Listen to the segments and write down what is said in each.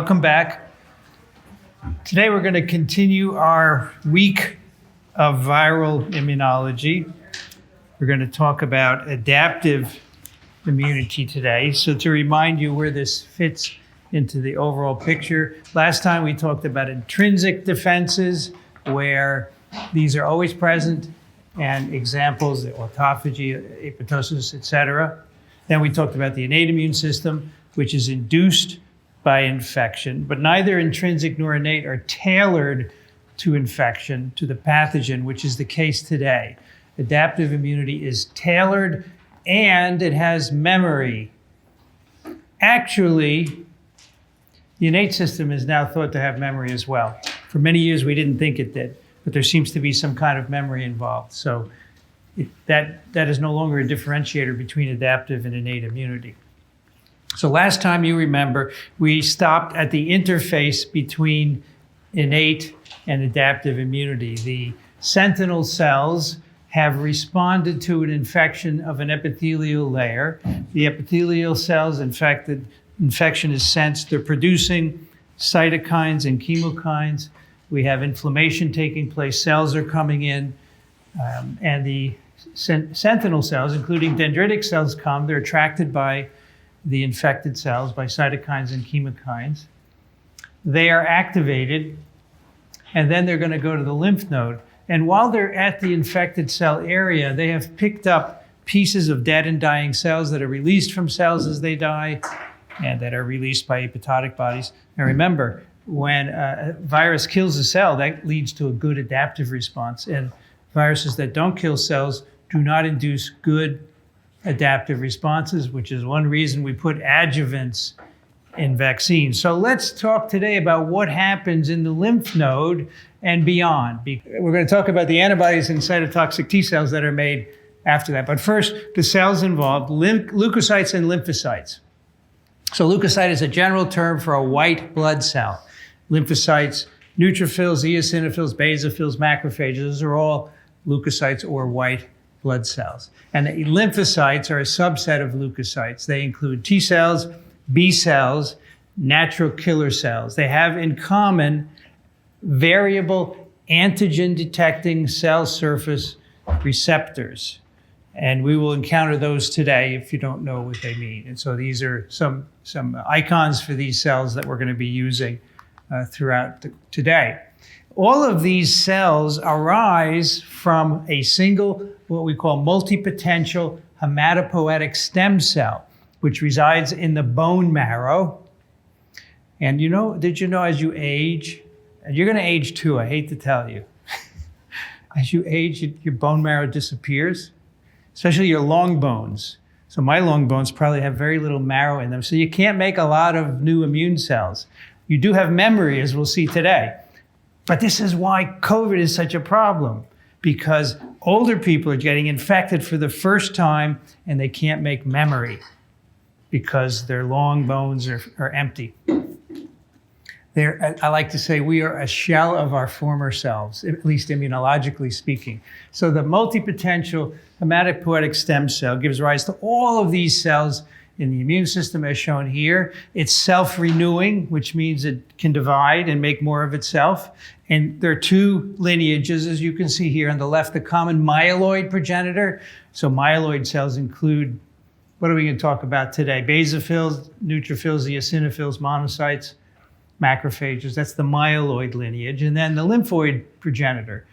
welcome back. Today we're going to continue our week of viral immunology. We're going to talk about adaptive immunity today. So to remind you where this fits into the overall picture, last time we talked about intrinsic defenses, where these are always present, and examples, the autophagy, apoptosis, etc. Then we talked about the innate immune system, which is induced by infection, but neither intrinsic nor innate are tailored to infection, to the pathogen, which is the case today. Adaptive immunity is tailored and it has memory. Actually, the innate system is now thought to have memory as well. For many years, we didn't think it did, but there seems to be some kind of memory involved. So that is no longer a differentiator between adaptive and innate immunity. So last time you remember, we stopped at the interface between innate and adaptive immunity. The sentinel cells have responded to an infection of an epithelial layer. The epithelial cells, in fact, the infection is sensed. They're producing cytokines and chemokines. We have inflammation taking place. Cells are coming in. And the sentinel cells, including dendritic cells, come. They're attracted by the infected cells, by cytokines and chemokines. They are activated, and then they're going to go to the lymph node. And while they're at the infected cell area, they have picked up pieces of dead and dying cells that are released from cells as they die, and that are released by apoptotic bodies. Now remember, when a virus kills a cell, that leads to a good adaptive response. And viruses that don't kill cells do not induce good adaptive responses, which is one reason we put adjuvants in vaccines. So let's talk today about what happens in the lymph node and beyond. We're going to talk about the antibodies and cytotoxic T cells that are made after that. But first, the cells involved, leukocytes and lymphocytes. So leukocyte is a general term for a white blood cell. Lymphocytes, neutrophils, eosinophils, basophils, macrophages, those are all leukocytes or white blood cells. And the lymphocytes are a subset of leukocytes. They include T cells, B cells, natural killer cells. They have in common variable antigen detecting cell surface receptors. And we will encounter those today if you don't know what they mean. And so these are some icons for these cells that we're going to be using throughout today. All of these cells arise from a single, what we call multipotential hematopoietic stem cell, which resides in the bone marrow. And did you know as you age, and you're going to age too, I hate to tell you, as you age, your bone marrow disappears, especially your long bones. So my long bones probably have very little marrow in them, so you can't make a lot of new immune cells. You do have memory, as we'll see today. But this is why COVID is such a problem, because older people are getting infected for the first time and they can't make memory because their long bones are empty. I like to say we are a shell of our former selves, at least immunologically speaking. So the multipotential hematopoietic stem cell gives rise to all of these cells in the immune system as shown here. It's self-renewing, which means it can divide and make more of itself. And there are two lineages, as you can see here on the left, the common myeloid progenitor. So myeloid cells include, what are we going to talk about today? Basophils, neutrophils, eosinophils, monocytes, macrophages. That's the myeloid lineage. And then the lymphoid progenitor,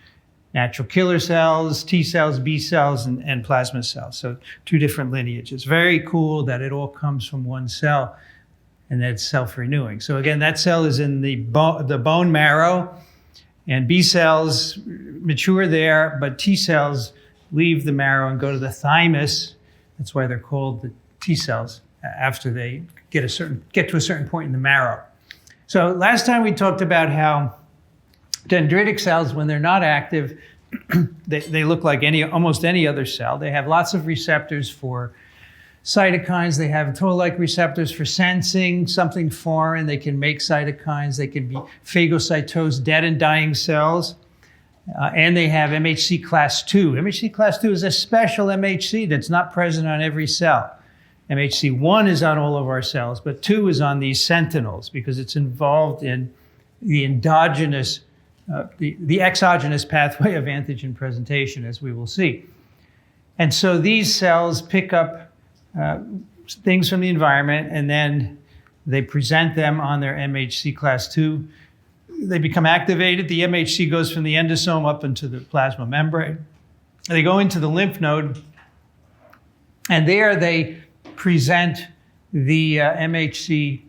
natural killer cells, T cells, B cells, and plasma cells. So two different lineages. Very cool that it all comes from one cell and that's self-renewing. So again, that cell is in the bone marrow, and B cells mature there, but T cells leave the marrow and go to the thymus. That's why they're called the T cells after they get to a certain point in the marrow. So last time we talked about how dendritic cells, when they're not active, they look like almost any other cell. They have lots of receptors for cytokines. They have toll-like receptors for sensing something foreign. They can make cytokines. They can be phagocytosed, dead and dying cells. And they have MHC class II. MHC class II is a special MHC that's not present on every cell. MHC1 is on all of our cells, but 2 is on these sentinels because it's involved in the endogenous, the exogenous pathway of antigen presentation, as we will see. And so these cells pick up things from the environment, and then they present them on their MHC class 2. They become activated. The MHC goes from the endosome up into the plasma membrane. They go into the lymph node, and there they present the MHC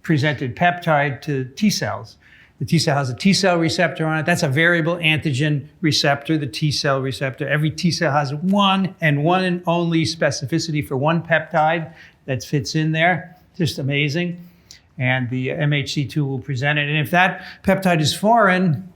presented peptide to T cells. The T cell has a T cell receptor on it. That's a variable antigen receptor, the T cell receptor. Every T cell has one and only specificity for one peptide that fits in there. Just amazing. And the MHC2 will present it. And if that peptide is foreign,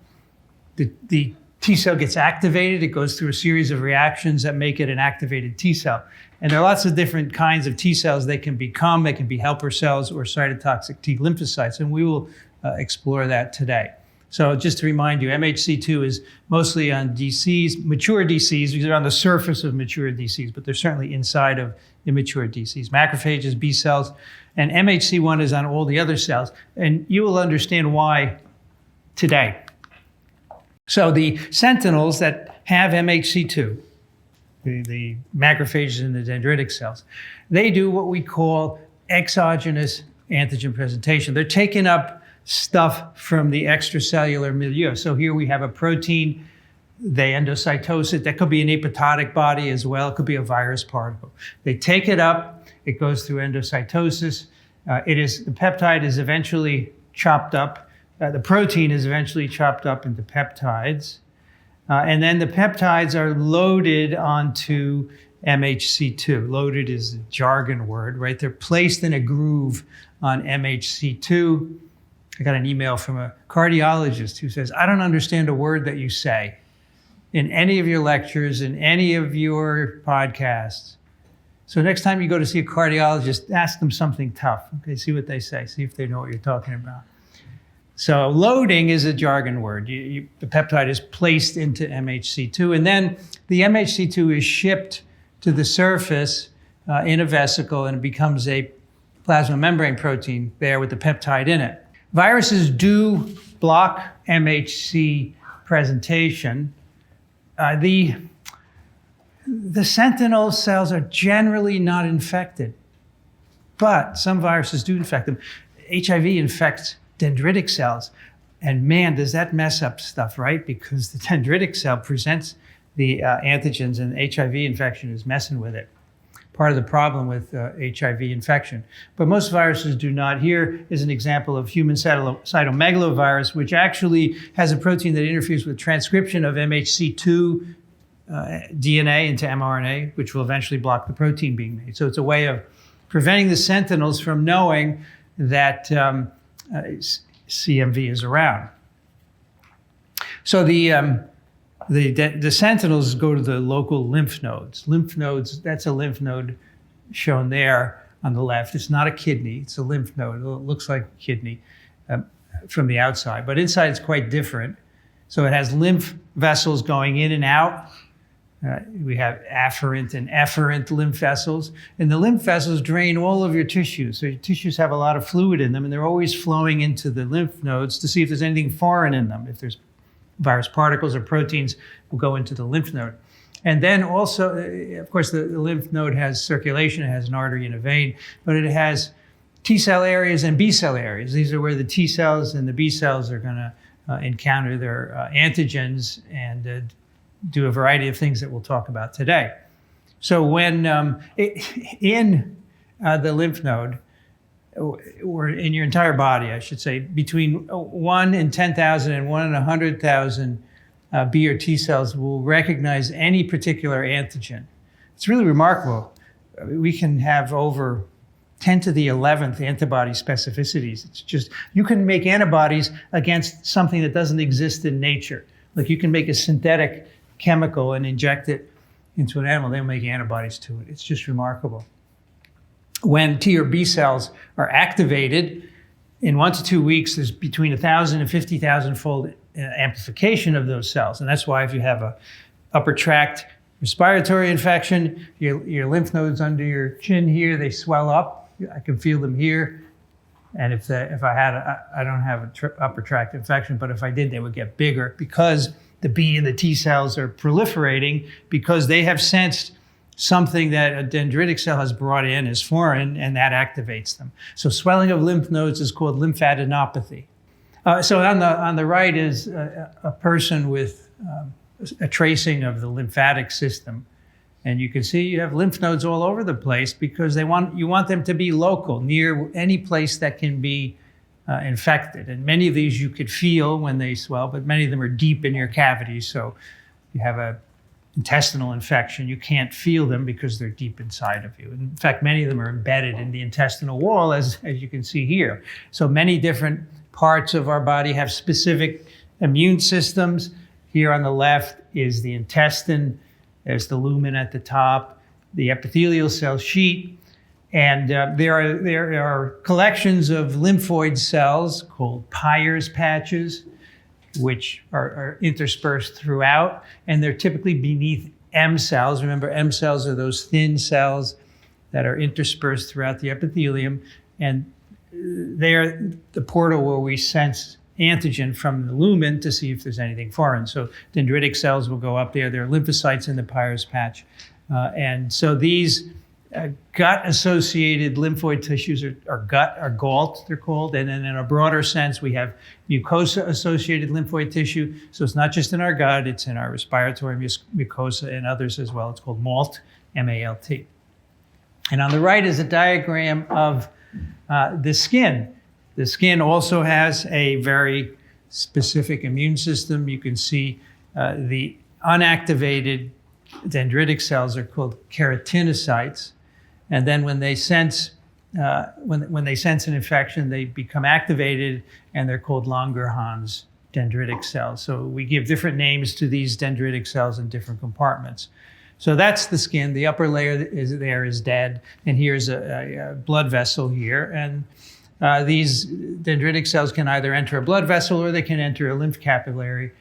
the T cell gets activated. It goes through a series of reactions that make it an activated T cell. And there are lots of different kinds of T cells they can become. They can be helper cells or cytotoxic T lymphocytes. And we will explore that today. So just to remind you, MHC2 is mostly on DCs, mature DCs. These are on the surface of mature DCs, but they're certainly inside of immature DCs. Macrophages, B cells, and MHC1 is on all the other cells. And you will understand why today. So the sentinels that have MHC2, the macrophages and the dendritic cells, they do what we call exogenous antigen presentation. They're taking up stuff from the extracellular milieu. So here we have a protein, they endocytose it. That could be an apoptotic body as well. It could be a virus particle. They take it up, it goes through endocytosis. The peptide is eventually chopped up. The protein is eventually chopped up into peptides. And then the peptides are loaded onto MHC2. Loaded is a jargon word, right? They're placed in a groove on MHC2. I got an email from a cardiologist who says, I don't understand a word that you say in any of your lectures, in any of your podcasts. So next time you go to see a cardiologist, ask them something tough. Okay, see what they say. See if they know what you're talking about. So loading is a jargon word. The peptide is placed into MHC2, and then the MHC2 is shipped to the surface in a vesicle, and it becomes a plasma membrane protein there with the peptide in it. Viruses do block MHC presentation. The sentinel cells are generally not infected, but some viruses do infect them. HIV infects dendritic cells, and man, does that mess up stuff, right? Because the dendritic cell presents the antigens, and HIV infection is messing with it. Part of the problem with HIV infection. But most viruses do not. Here is an example of human cytomegalovirus, which actually has a protein that interferes with transcription of MHC2 DNA into mRNA, which will eventually block the protein being made. So it's a way of preventing the sentinels from knowing that CMV is around. So the sentinels go to the local lymph nodes. Lymph nodes, that's a lymph node shown there on the left. It's not a kidney, it's a lymph node. It looks like a kidney from the outside, but inside it's quite different. So it has lymph vessels going in and out. We have afferent and efferent lymph vessels, and the lymph vessels drain all of your tissues. So your tissues have a lot of fluid in them, and they're always flowing into the lymph nodes to see if there's anything foreign in them. If there's virus particles or proteins, will go into the lymph node. And then also, of course, the lymph node has circulation, it has an artery and a vein, but it has T cell areas and B cell areas. These are where the T cells and the B cells are going to encounter their antigens and do a variety of things that we'll talk about today. So when in the lymph node, or in your entire body, I should say, between 1 in 10,000 and 1 in 100,000 B or T cells will recognize any particular antigen. It's really remarkable. We can have over 10 to the 11th antibody specificities. It's just, you can make antibodies against something that doesn't exist in nature. Like you can make a synthetic chemical and inject it into an animal, they'll make antibodies to it. It's just remarkable. When T or B cells are activated, in 1 to 2 weeks, there's between 1,000 and 50,000 fold amplification of those cells. And that's why if you have a upper tract Respiratory infection, your lymph nodes under your chin here, they swell up. I can feel them here. And if I had, I don't have an upper tract infection, but if I did, they would get bigger because the B and the T cells are proliferating because they have sensed something that a dendritic cell has brought in as foreign, and that activates them. So swelling of lymph nodes is called lymphadenopathy. So on the right is a person with a tracing of the lymphatic system. And you can see you have lymph nodes all over the place because you want them to be local, near any place that can be infected. And many of these you could feel when they swell, but many of them are deep in your cavities. So you have an intestinal infection, you can't feel them because they're deep inside of you. In fact, many of them are embedded in the intestinal wall, as you can see here. So many different parts of our body have specific immune systems. Here on the left is the intestine. There's the lumen at the top, the epithelial cell sheet, and there are collections of lymphoid cells called Peyer's patches, which are interspersed throughout, and they're typically beneath M cells. Remember, M cells are those thin cells that are interspersed throughout the epithelium, and they're the portal where we sense antigen from the lumen to see if there's anything foreign. So dendritic cells will go up there. There are lymphocytes in the Peyer's patch. And so these gut-associated lymphoid tissues are GALT, they're called. And then in a broader sense, we have mucosa-associated lymphoid tissue. So it's not just in our gut, it's in our respiratory mucosa and others as well. It's called MALT, M-A-L-T. And on the right is a diagram of the skin. The skin also has a very specific immune system. You can see the unactivated dendritic cells are called keratinocytes. And then when they sense when they sense an infection, they become activated and they're called Langerhans dendritic cells. So we give different names to these dendritic cells in different compartments. So that's the skin. The upper layer is dead. And here's a blood vessel here. And these dendritic cells can either enter a blood vessel or they can enter a lymph capillary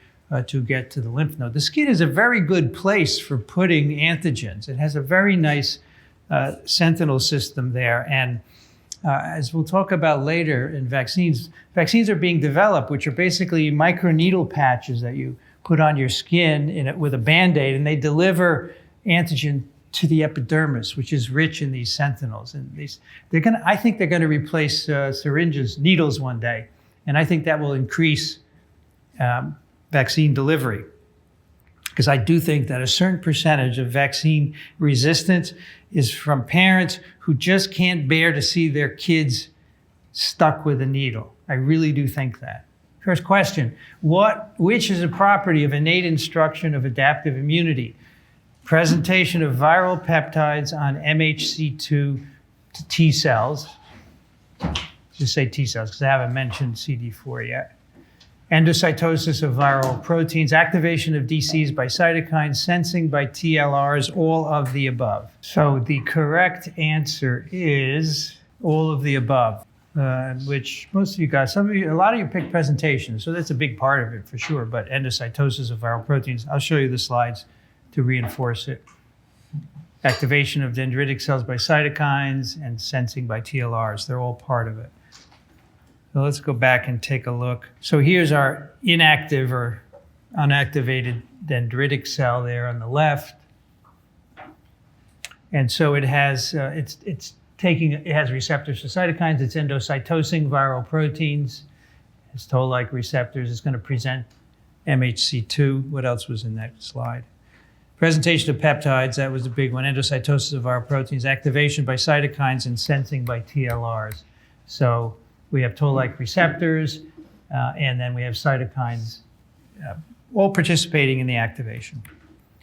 to get to the lymph node. The skin is a very good place for putting antigens. It has a very nice sentinel system there. And as we'll talk about later in vaccines are being developed, which are basically microneedle patches that you put on your skin with a Band-Aid, and they deliver antigen to the epidermis, which is rich in these sentinels. And I think they're going to replace syringes, needles one day. And I think that will increase vaccine delivery. Because I do think that a certain percentage of vaccine resistance is from parents who just can't bear to see their kids stuck with a needle. I really do think that. First question, which is a property of innate instruction of adaptive immunity? Presentation of viral peptides on MHC2 to T cells. Just say T cells because I haven't mentioned CD4 yet. Endocytosis of viral proteins, activation of DCs by cytokines, sensing by TLRs, all of the above. So the correct answer is all of the above, which most of you guys, a lot of you picked presentation, so that's a big part of it for sure, but endocytosis of viral proteins, I'll show you the slides to reinforce it. Activation of dendritic cells by cytokines and sensing by TLRs, they're all part of it. So let's go back and take a look. So here's our inactive or unactivated dendritic cell there on the left. And so it has, it has receptors for cytokines, it's endocytosing viral proteins, it's toll-like receptors, it's going to present MHC2. What else was in that slide? Presentation of peptides, that was a big one. Endocytosis of viral proteins, activation by cytokines, and sensing by TLRs. So we have toll-like receptors, and then we have cytokines all participating in the activation.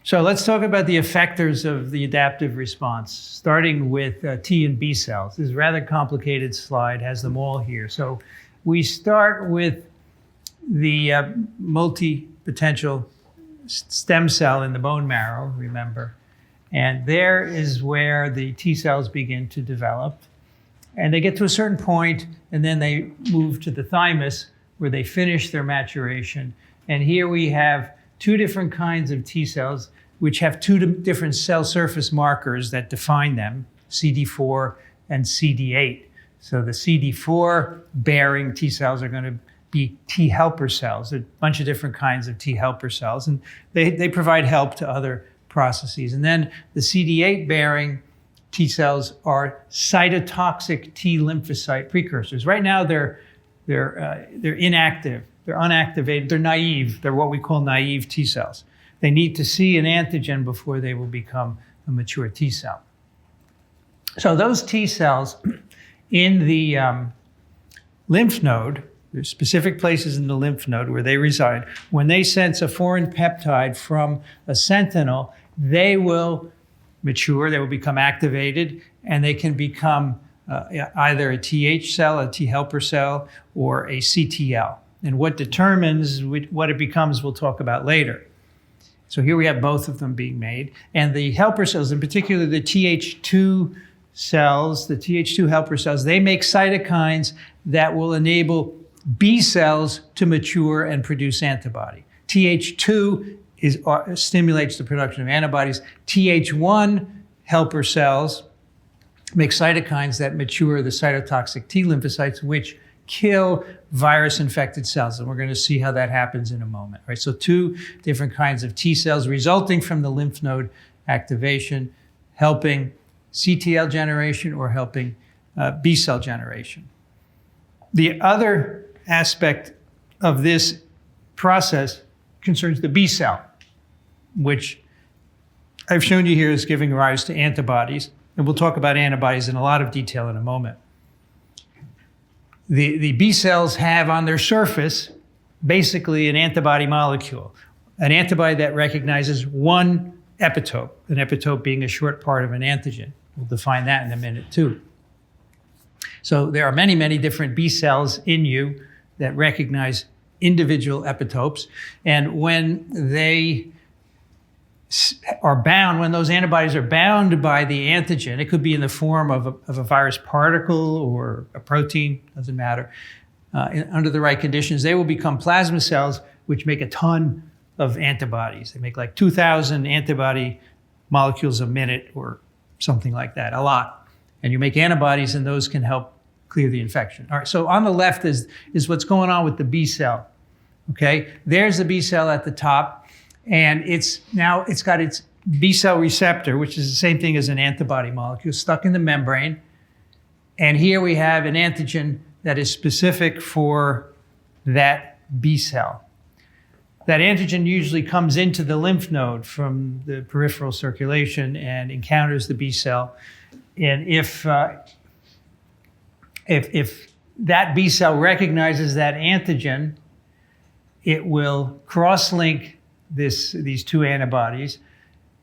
So let's talk about the effectors of the adaptive response, starting with T and B cells. This is a rather complicated slide, has them all here. So we start with the multi-potential stem cell in the bone marrow, remember. And there is where the T cells begin to develop. And they get to a certain point, and then they move to the thymus, where they finish their maturation. And here we have two different kinds of T cells. which have two different cell surface markers that define them, CD4 and CD8. So the CD4 bearing T cells are going to be T helper cells. There are a bunch of different kinds of T helper cells, and they provide help to other processes. And then the CD8 bearing T cells are cytotoxic T lymphocyte precursors. Right now they're inactive, they're unactivated, they're naive. They're what we call naive T cells. They need to see an antigen before they will become a mature T cell. So those T cells in the lymph node, there's specific places in the lymph node where they reside. When they sense a foreign peptide from a sentinel, they will mature, they will become activated, and they can become either a TH cell, a T helper cell, or a CTL. And what determines what it becomes, we'll talk about later. So here we have both of them being made. And the helper cells, in particular the TH2 cells, the TH2 helper cells, they make cytokines that will enable B cells to mature and produce antibody. TH2 stimulates the production of antibodies. TH1 helper cells make cytokines that mature the cytotoxic T lymphocytes, which kill virus-infected cells. And we're going to see how that happens in a moment. Right? So two different kinds of T cells resulting from the lymph node activation, helping CTL generation or helping B cell generation. The other aspect of this process concerns the B cell, which I've shown you here is giving rise to antibodies. And we'll talk about antibodies in a lot of detail in a moment. The B cells have on their surface basically an antibody molecule, an antibody that recognizes one epitope, an epitope being a short part of an antigen. We'll define that in a minute too. So there are many, many different B cells in you that recognize individual epitopes. And when they are bound, when those antibodies are bound by the antigen, it could be in the form of a virus particle or a protein, doesn't matter. Under the right conditions, they will become plasma cells, which make a ton of antibodies. They make like 2,000 antibody molecules a minute or something like that, a lot. And you make antibodies, and those can help clear the infection. All right, so on the left is what's going on with the B cell. Okay, there's the B cell at the top. And it's got its B cell receptor, which is the same thing as an antibody molecule, stuck in the membrane. And here we have an antigen that is specific for that B cell. That antigen usually comes into the lymph node from the peripheral circulation and encounters the B cell. And if that B cell recognizes that antigen, it will cross-link these two antibodies.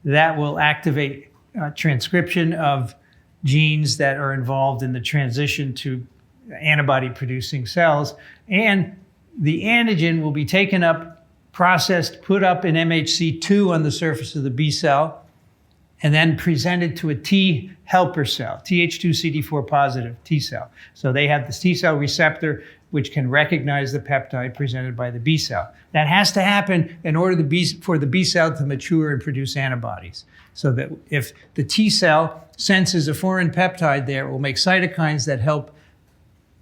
That will activate transcription of genes that are involved in the transition to antibody-producing cells. And the antigen will be taken up, processed, put up in MHC2 on the surface of the B cell, and then presented to a T helper cell, TH2 CD4 positive T cell. So they have this T cell receptor which can recognize the peptide presented by the B cell. That has to happen in order for the B cell to mature and produce antibodies. So that if the T cell senses a foreign peptide there, it will make cytokines that help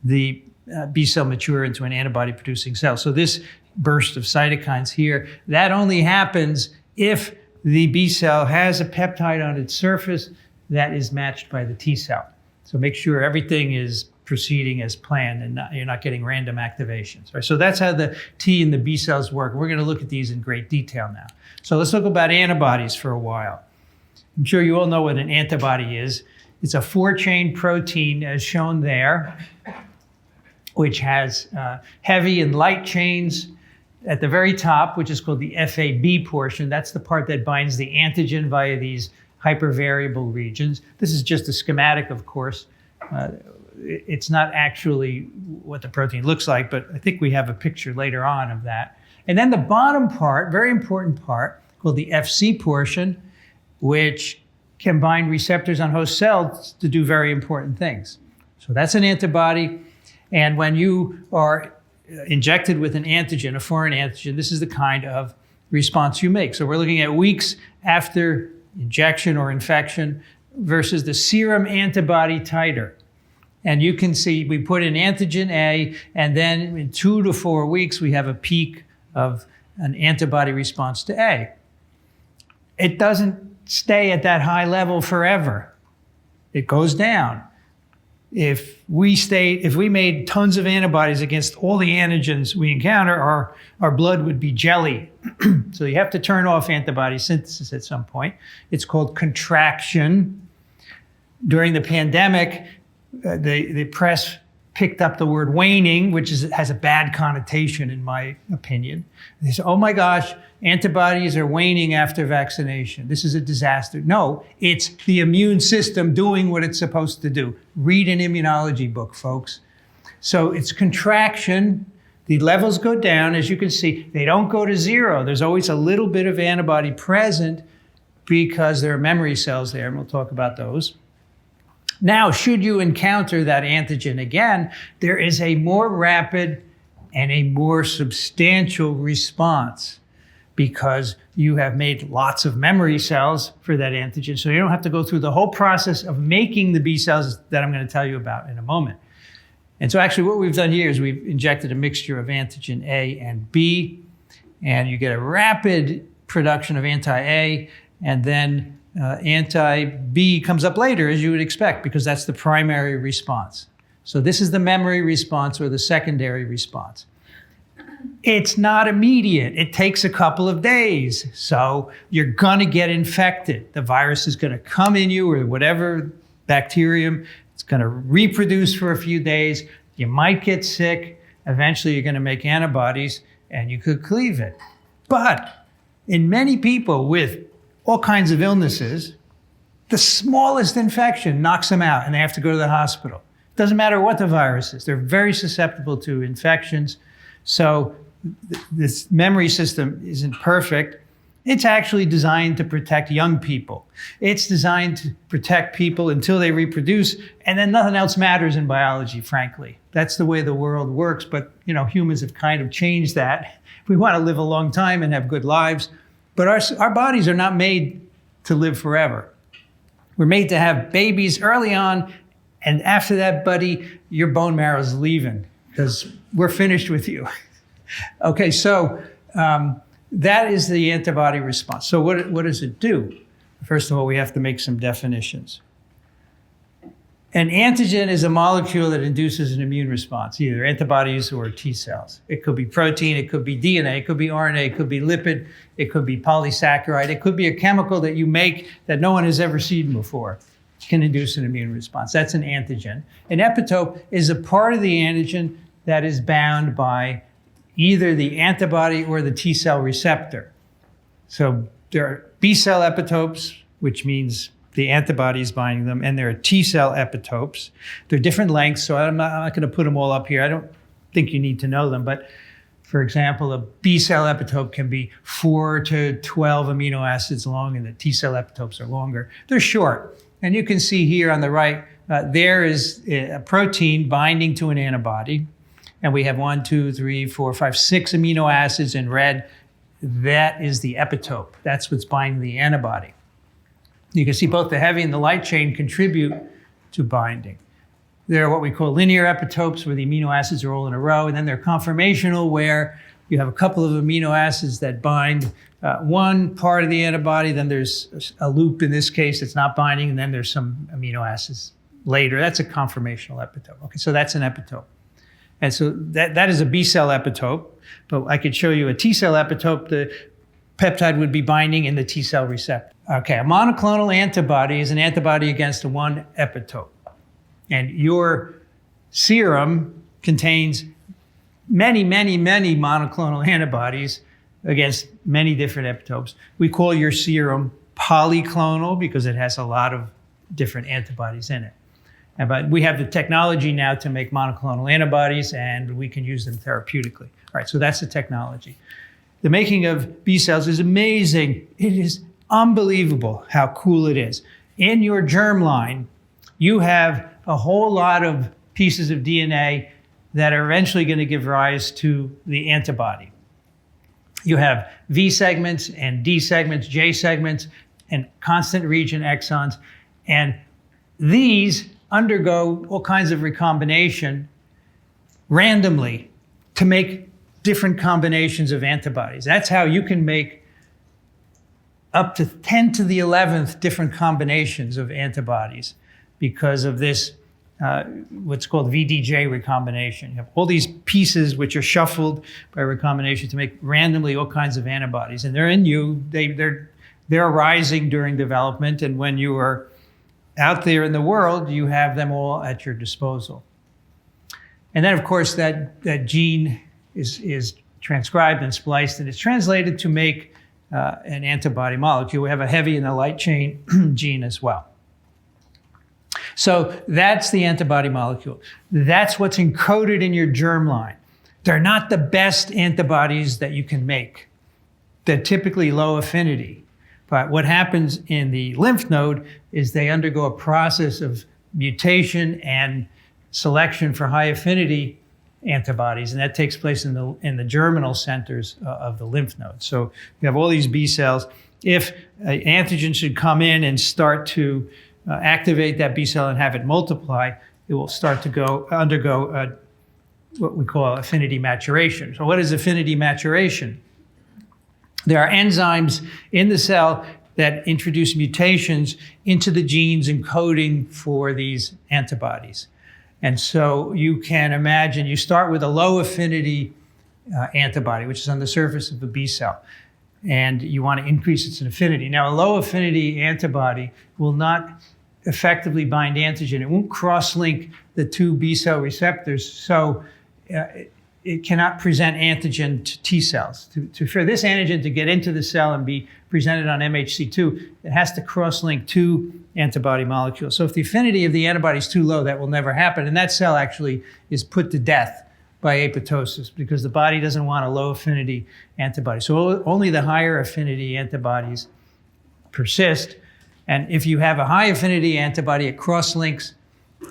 the B cell mature into an antibody-producing cell. So this burst of cytokines here, that only happens if the B cell has a peptide on its surface that is matched by the T cell. So make sure everything is proceeding as planned and you're not getting random activations. Right? So that's how the T and the B cells work. We're going to look at these in great detail now. So let's talk about antibodies for a while. I'm sure you all know what an antibody is. It's a 4-chain protein as shown there, which has heavy and light chains at the very top, which is called the FAB portion. That's the part that binds the antigen via these hypervariable regions. This is just a schematic, of course. It's not actually what the protein looks like, but I think we have a picture later on of that. And then the bottom part, very important part, called the FC portion, which can bind receptors on host cells to do very important things. So that's an antibody. And when you are injected with an antigen, a foreign antigen, this is the kind of response you make. So we're looking at weeks after injection or infection versus the serum antibody titer. And you can see we put in antigen A, and then in 2 to 4 weeks, we have a peak of an antibody response to A. It doesn't stay at that high level forever. It goes down. If we made tons of antibodies against all the antigens we encounter, our blood would be jelly. So you have to turn off antibody synthesis at some point. It's called contraction. During the pandemic, the press picked up the word waning, which has a bad connotation in my opinion. They say, oh my gosh, antibodies are waning after vaccination. This is a disaster. No, it's the immune system doing what it's supposed to do. Read an immunology book, folks. So it's contraction. The levels go down. As you can see, they don't go to zero. There's always a little bit of antibody present because there are memory cells there, and we'll talk about those. Now, should you encounter that antigen again, there is a more rapid and a more substantial response because you have made lots of memory cells for that antigen. So you don't have to go through the whole process of making the B cells that I'm going to tell you about in a moment. And so actually what we've done here is we've injected a mixture of antigen A and B, and you get a rapid production of anti-A, and then anti-B comes up later, as you would expect, because that's the primary response. So this is the memory response or the secondary response. It's not immediate. It takes a couple of days. So you're going to get infected. The virus is going to come in you or whatever bacterium. It's going to reproduce for a few days. You might get sick. Eventually, you're going to make antibodies, and you could cleave it. But in many people with all kinds of illnesses, the smallest infection knocks them out and they have to go to the hospital. It doesn't matter what the virus is. They're very susceptible to infections. So this memory system isn't perfect. It's actually designed to protect young people. It's designed to protect people until they reproduce, and then nothing else matters in biology, frankly. That's the way the world works, but humans have kind of changed that. We want to live a long time and have good lives. But our bodies are not made to live forever. We're made to have babies early on, and after that, buddy, your bone marrow is leaving because we're finished with you. Okay, so that is the antibody response. So what does it do? First of all, we have to make some definitions. An antigen is a molecule that induces an immune response, either antibodies or T cells. It could be protein, it could be DNA, it could be RNA, it could be lipid, it could be polysaccharide, it could be a chemical that you make that no one has ever seen before. It can induce an immune response. That's an antigen. An epitope is a part of the antigen that is bound by either the antibody or the T cell receptor. So there are B cell epitopes, which means the antibodies binding them, and there are T cell epitopes. They're different lengths, so I'm not going to put them all up here. I don't think you need to know them, but for example, a B cell epitope can be 4 to 12 amino acids long, and the T cell epitopes are longer. They're short, and you can see here on the right, there is a protein binding to an antibody, and we have 1, 2, 3, 4, 5, 6 amino acids in red. That is the epitope. That's what's binding the antibody. You can see both the heavy and the light chain contribute to binding. There are what we call linear epitopes, where the amino acids are all in a row, and then they're conformational, where you have a couple of amino acids that bind one part of the antibody, then there's a loop in this case that's not binding, and then there's some amino acids later. That's a conformational epitope. Okay, so that's an epitope. And so that is a B cell epitope, but I could show you a T cell epitope. The peptide would be binding in the T cell receptor. Okay, a monoclonal antibody is an antibody against one epitope. And your serum contains many, many, many monoclonal antibodies against many different epitopes. We call your serum polyclonal because it has a lot of different antibodies in it. But we have the technology now to make monoclonal antibodies, and we can use them therapeutically. All right, so that's the technology. The making of B cells is amazing. It is unbelievable how cool it is. In your germline, you have a whole lot of pieces of DNA that are eventually going to give rise to the antibody. You have V segments and D segments, J segments, and constant region exons. And these undergo all kinds of recombination randomly to make different combinations of antibodies. That's how you can make up to 10 to the 11th different combinations of antibodies because of this, what's called VDJ recombination. You have all these pieces which are shuffled by recombination to make randomly all kinds of antibodies. And they're in you, they're arising during development. And when you are out there in the world, you have them all at your disposal. And then, of course, that gene is transcribed and spliced, and it's translated to make an antibody molecule. We have a heavy and a light chain gene as well. So that's the antibody molecule. That's what's encoded in your germline. They're not the best antibodies that you can make. They're typically low affinity. But what happens in the lymph node is they undergo a process of mutation and selection for high affinity antibodies, and that takes place in the germinal centers of the lymph nodes. So you have all these B cells. If an antigen should come in and start to activate that B cell and have it multiply, it will start to undergo what we call affinity maturation. So what is affinity maturation? There are enzymes in the cell that introduce mutations into the genes encoding for these antibodies. And so you can imagine you start with a low affinity antibody, which is on the surface of the B cell, and you want to increase its affinity. Now, a low affinity antibody will not effectively bind antigen. It won't cross-link the two B cell receptors, so it cannot present antigen to T cells. For this antigen to get into the cell and be presented on MHC2, it has to cross-link two antibody molecules. So if the affinity of the antibody is too low, that will never happen. And that cell actually is put to death by apoptosis because the body doesn't want a low affinity antibody. So only the higher affinity antibodies persist. And if you have a high affinity antibody, it cross-links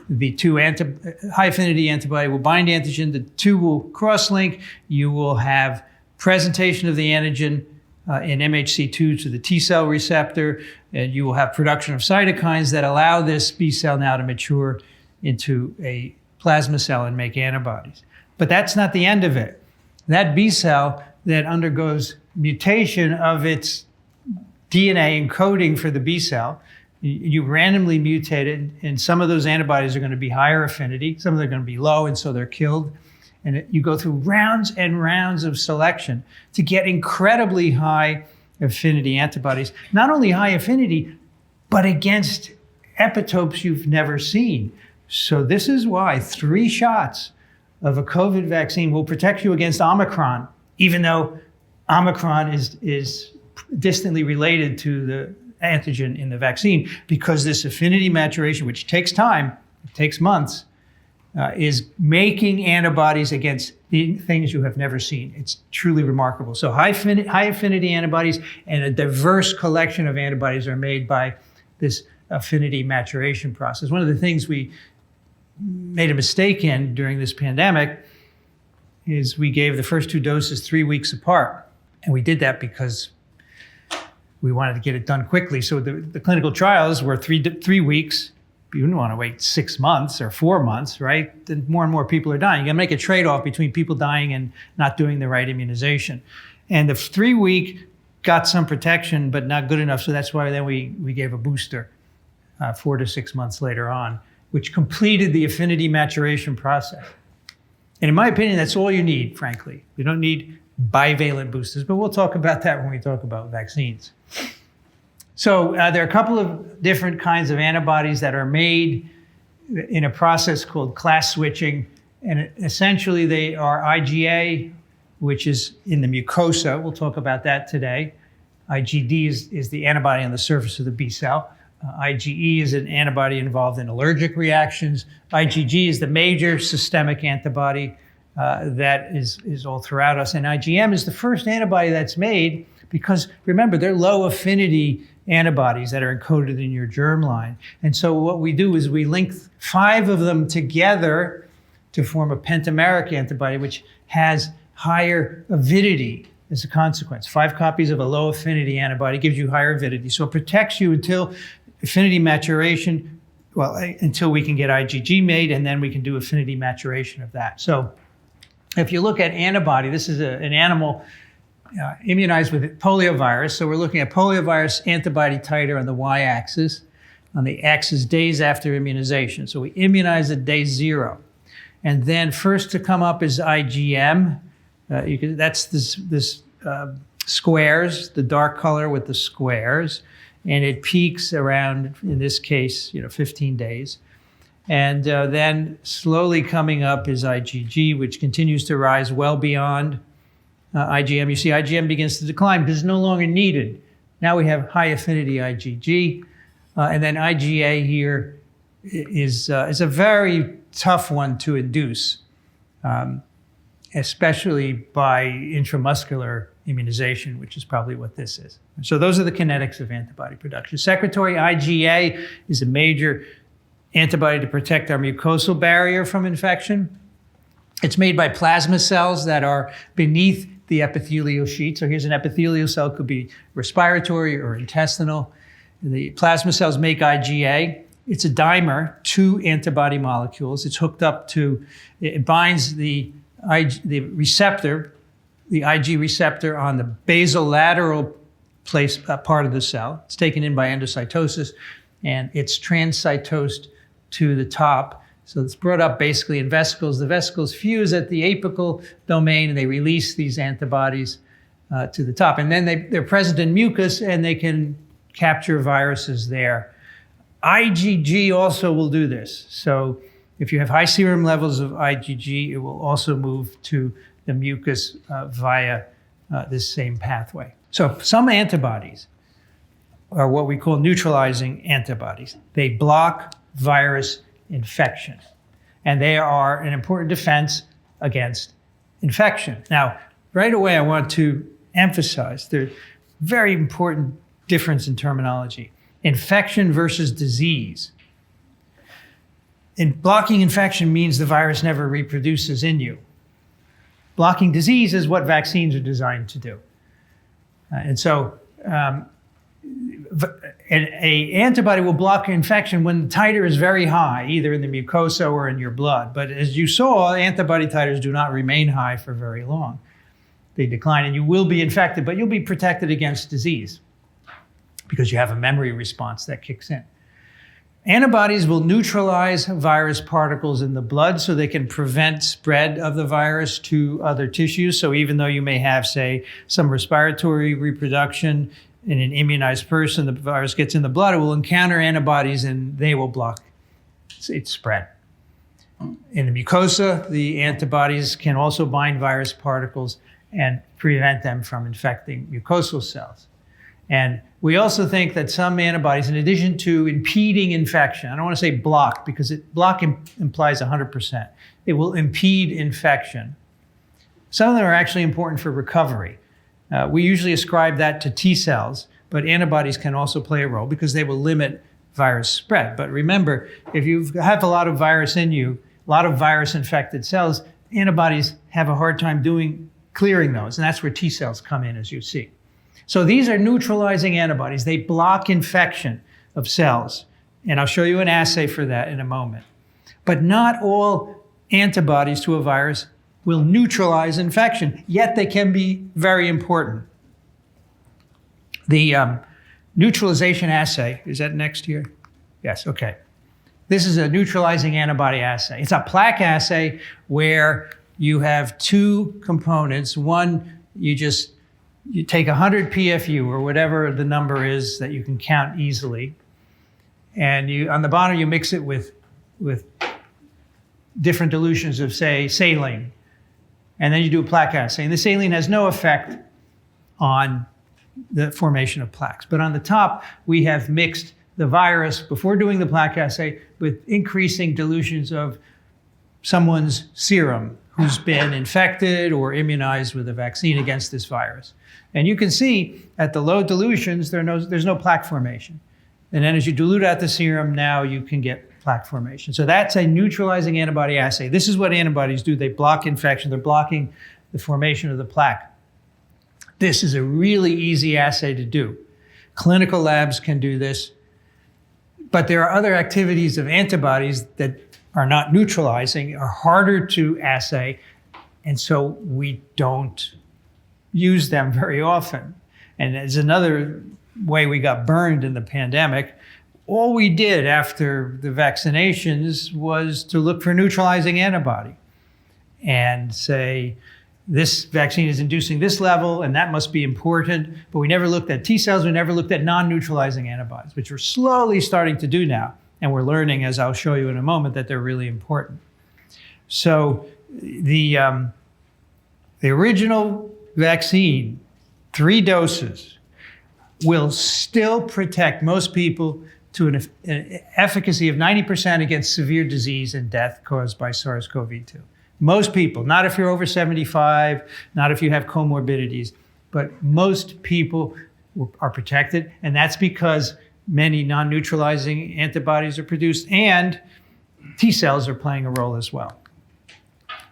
the two high affinity antibody will bind antigen, the two will cross-link, you will have presentation of the antigen in MHC2 to the T cell receptor, and you will have production of cytokines that allow this B cell now to mature into a plasma cell and make antibodies. But that's not the end of it. That B cell that undergoes mutation of its DNA encoding for the B cell, you randomly mutate it, and some of those antibodies are going to be higher affinity, some of them are going to be low, and so they're killed. And you go through rounds and rounds of selection to get incredibly high affinity antibodies. Not only high affinity, but against epitopes you've never seen. So this is why 3 shots of a COVID vaccine will protect you against Omicron, even though Omicron is distantly related to the antigen in the vaccine, because this affinity maturation, which takes time, it takes months, is making antibodies against the things you have never seen. It's truly remarkable. So high affinity antibodies and a diverse collection of antibodies are made by this affinity maturation process. One of the things we made a mistake in during this pandemic is we gave the first 2 doses 3 weeks apart. And we did that because we wanted to get it done quickly. So the clinical trials were 3 weeks. You didn't want to wait 6 months or 4 months, right? Then more and more people are dying. You got to make a trade-off between people dying and not doing the right immunization. And the 3-week got some protection, but not good enough. So that's why then we gave a booster 4 to 6 months later on, which completed the affinity maturation process. And in my opinion, that's all you need, frankly. You don't need bivalent boosters, but we'll talk about that when we talk about vaccines. So there are a couple of different kinds of antibodies that are made in a process called class switching. And essentially they are IgA, which is in the mucosa. We'll talk about that today. IgD is the antibody on the surface of the B cell. IgE is an antibody involved in allergic reactions. IgG is the major systemic antibody that is all throughout us. And IgM is the first antibody that's made because, remember, they're low affinity antibodies that are encoded in your germline. And so what we do is we link 5 of them together to form a pentameric antibody, which has higher avidity as a consequence. 5 copies of a low affinity antibody gives you higher avidity. So it protects you until affinity maturation, well, until we can get IgG made, and then we can do affinity maturation of that. So if you look at antibody, this is an animal immunized with poliovirus. So we're looking at poliovirus antibody titer on the y-axis, on the axis days after immunization. So we immunize at day 0. And then first to come up is IgM. That's this squares, the dark color with the squares. And it peaks around, in this case, 15 days. And then slowly coming up is IgG, which continues to rise well beyond IgM. You see IgM begins to decline because it's no longer needed. Now we have high affinity IgG. And then IgA here is a very tough one to induce, especially by intramuscular immunization, which is probably what this is. So those are the kinetics of antibody production. Secretory IgA is a major antibody to protect our mucosal barrier from infection. It's made by plasma cells that are beneath the epithelial sheet. So here's an epithelial cell, could be respiratory or intestinal. The plasma cells make IgA. It's a dimer, 2 antibody molecules. It's hooked up to, it binds the receptor, the Ig receptor on the basolateral part of the cell. It's taken in by endocytosis, and it's transcytosed to the top. So it's brought up basically in vesicles. The vesicles fuse at the apical domain, and they release these antibodies to the top. And then they're present in mucus, and they can capture viruses there. IgG also will do this. So if you have high serum levels of IgG, it will also move to the mucus via this same pathway. So some antibodies are what we call neutralizing antibodies. They block virus infection, and they are an important defense against infection. Now, right away, I want to emphasize there's very important difference in terminology. Infection versus disease. Blocking infection means the virus never reproduces in you. Blocking disease is what vaccines are designed to do. And so an antibody will block infection when the titer is very high, either in the mucosa or in your blood. But as you saw, antibody titers do not remain high for very long. They decline, and you will be infected, but you'll be protected against disease because you have a memory response that kicks in. Antibodies will neutralize virus particles in the blood so they can prevent spread of the virus to other tissues. So even though you may have, say, some respiratory reproduction in an immunized person, the virus gets in the blood, it will encounter antibodies and they will block its spread. In the mucosa, the antibodies can also bind virus particles and prevent them from infecting mucosal cells. And we also think that some antibodies, in addition to impeding infection, I don't want to say block because block implies 100%. It will impede infection. Some of them are actually important for recovery. We usually ascribe that to T cells, but antibodies can also play a role because they will limit virus spread. But remember, if you have a lot of virus in you, a lot of virus-infected cells, antibodies have a hard time clearing those, and that's where T cells come in, as you see. So these are neutralizing antibodies. They block infection of cells. And I'll show you an assay for that in a moment. But not all antibodies to a virus will neutralize infection, yet they can be very important. The neutralization assay, is that next here? Yes, okay. This is a neutralizing antibody assay. It's a plaque assay where you have 2 components. One, you take 100 PFU or whatever the number is that you can count easily. And on the bottom, you mix it with different dilutions of, say, saline. And then you do a plaque assay. And the saline has no effect on the formation of plaques. But on the top, we have mixed the virus before doing the plaque assay with increasing dilutions of someone's serum who's been infected or immunized with a vaccine against this virus. And you can see at the low dilutions, there's no plaque formation. And then as you dilute out the serum, now you can get plaque formation. So that's a neutralizing antibody assay. This is what antibodies do. They block infection. They're blocking the formation of the plaque. This is a really easy assay to do. Clinical labs can do this, but there are other activities of antibodies that are not neutralizing, are harder to assay, and so we don't use them very often. And as another way we got burned in the pandemic, all we did after the vaccinations was to look for neutralizing antibody and say, this vaccine is inducing this level, and that must be important. But we never looked at T cells, we never looked at non-neutralizing antibodies, which we're slowly starting to do now. And we're learning, as I'll show you in a moment, that they're really important. So the original vaccine, 3 doses, will still protect most people to an efficacy of 90% against severe disease and death caused by SARS-CoV-2. Most people, not if you're over 75, not if you have comorbidities, but most people are protected, and that's because many non-neutralizing antibodies are produced, and T cells are playing a role as well.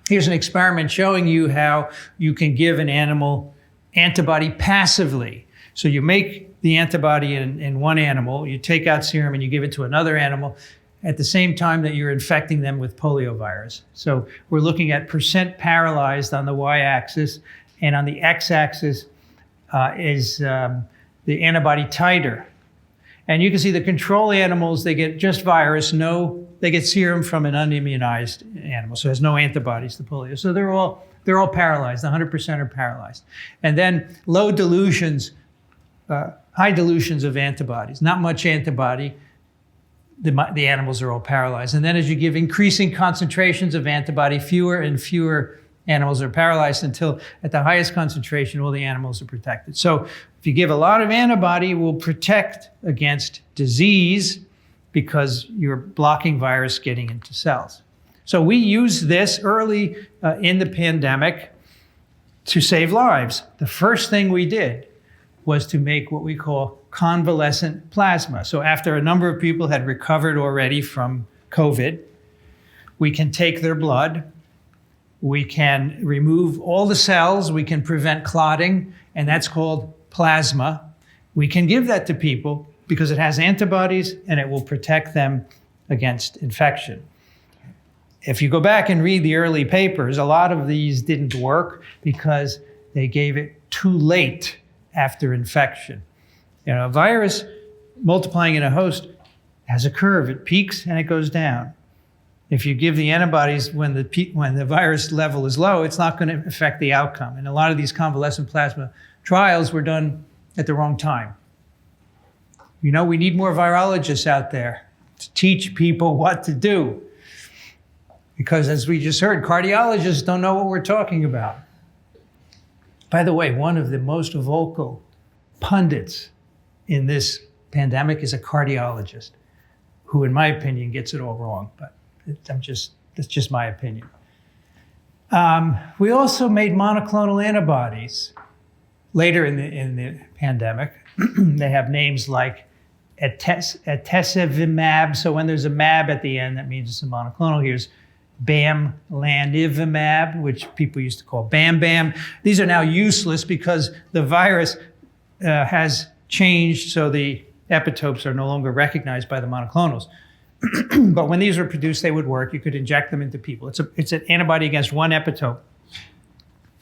Here's an experiment showing you how you can give an animal antibody passively. So you make the antibody in one animal, you take out serum and you give it to another animal at the same time that you're infecting them with poliovirus. So we're looking at percent paralyzed on the y-axis, and on the x-axis is the antibody titer. And you can see the control animals, they get just virus, they get serum from an unimmunized animal, so it has no antibodies to polio. So they're all paralyzed, 100% are paralyzed. And then low dilutions, high dilutions of antibodies, not much antibody, the animals are all paralyzed. And then as you give increasing concentrations of antibody, fewer and fewer animals are paralyzed until at the highest concentration, all the animals are protected. So if you give a lot of antibody, it will protect against disease because you're blocking virus getting into cells. So we used this early in the pandemic to save lives. The first thing we did was to make what we call convalescent plasma. So after a number of people had recovered already from COVID, we can take their blood, we can remove all the cells, we can prevent clotting, and that's called plasma. We can give that to people because it has antibodies and it will protect them against infection. If you go back and read the early papers, a lot of these didn't work because they gave it too late after infection. You know, a virus multiplying in a host has a curve. It peaks and it goes down. If you give the antibodies when the virus level is low, it's not going to affect the outcome. And a lot of these convalescent plasma trials were done at the wrong time. You know, we need more virologists out there to teach people what to do. Because as we just heard, cardiologists don't know what we're talking about. By the way, one of the most vocal pundits in this pandemic is a cardiologist who, in my opinion, gets it all wrong. But that's just my opinion. We also made monoclonal antibodies later in the pandemic. They have names like atezolizumab. So when there's a mab at the end, that means it's a monoclonal. Here's bamlanivimab, which people used to call Bam Bam. These are now useless because the virus has changed, so the epitopes are no longer recognized by the monoclonals. But when these were produced, they would work. You could inject them into people. It's an antibody against one epitope,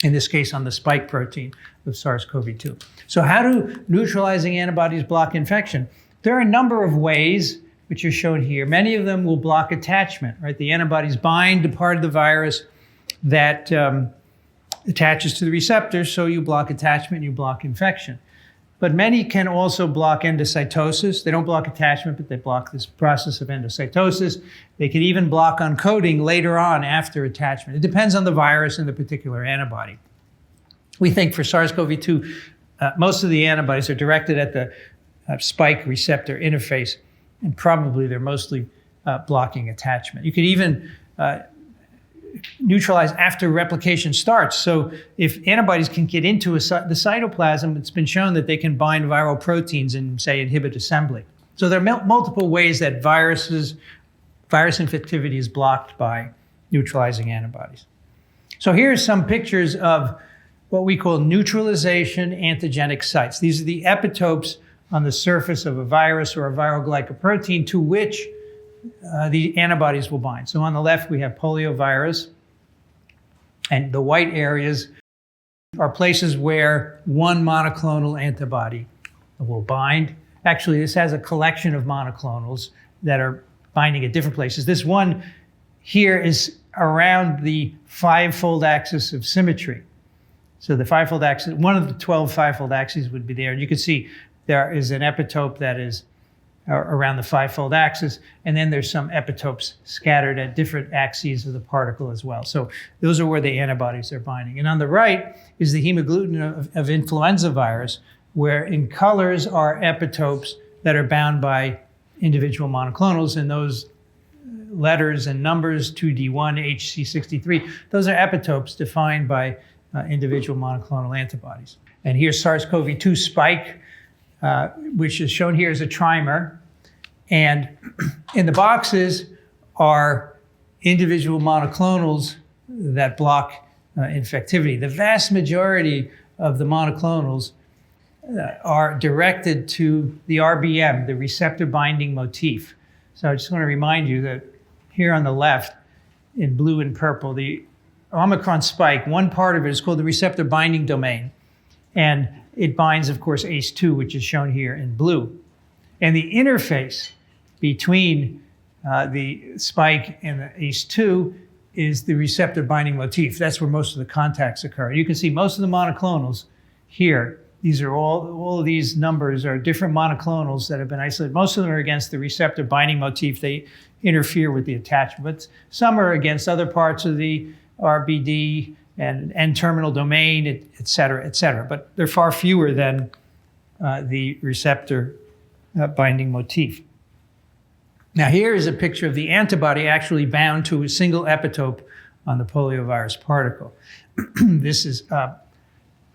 in this case on the spike protein of SARS-CoV-2. So how do neutralizing antibodies block infection? There are a number of ways which are shown here. Many of them will block attachment, right? The antibodies bind to part of the virus that attaches to the receptor, so you block attachment, you block infection. But many can also block endocytosis. They don't block attachment, but they block this process of endocytosis. They can even block uncoating later on after attachment. It depends on the virus and the particular antibody. We think for SARS-CoV-2, most of the antibodies are directed at the spike receptor interface, and probably they're mostly blocking attachment. You could even neutralize after replication starts. So if antibodies can get into the cytoplasm, it's been shown that they can bind viral proteins and, say, inhibit assembly. So there are multiple ways that virus infectivity is blocked by neutralizing antibodies. So here's some pictures of what we call neutralization antigenic sites. These are the epitopes on the surface of a virus or a viral glycoprotein to which the antibodies will bind. So on the left, we have poliovirus, and the white areas are places where one monoclonal antibody will bind. Actually, this has a collection of monoclonals that are binding at different places. This one here is around the five-fold axis of symmetry. So the five-fold axis, one of the 12 five-fold axes would be there. And you can see there is an epitope that is around the five-fold axis, and then there's some epitopes scattered at different axes of the particle as well. So those are where the antibodies are binding. And on the right is the hemagglutinin of influenza virus, where in colors are epitopes that are bound by individual monoclonals, and those letters and numbers, 2D1, HC63, those are epitopes defined by individual monoclonal antibodies. And here's SARS-CoV-2 spike, which is shown here as a trimer. And in the boxes are individual monoclonals that block infectivity. The vast majority of the monoclonals are directed to the RBM, the receptor binding motif. So I just want to remind you that here on the left, in blue and purple, the Omicron spike, one part of it is called the receptor binding domain. And it binds, of course, ACE2, which is shown here in blue. And the interface between the spike and the ACE2 is the receptor binding motif. That's where most of the contacts occur. You can see most of the monoclonals here. These are all of these numbers are different monoclonals that have been isolated. Most of them are against the receptor binding motif. They interfere with the attachment. But some are against other parts of the RBD and N-terminal domain, et cetera. But they're far fewer than the receptor binding motif. Now here is a picture of the antibody actually bound to a single epitope on the poliovirus particle. This is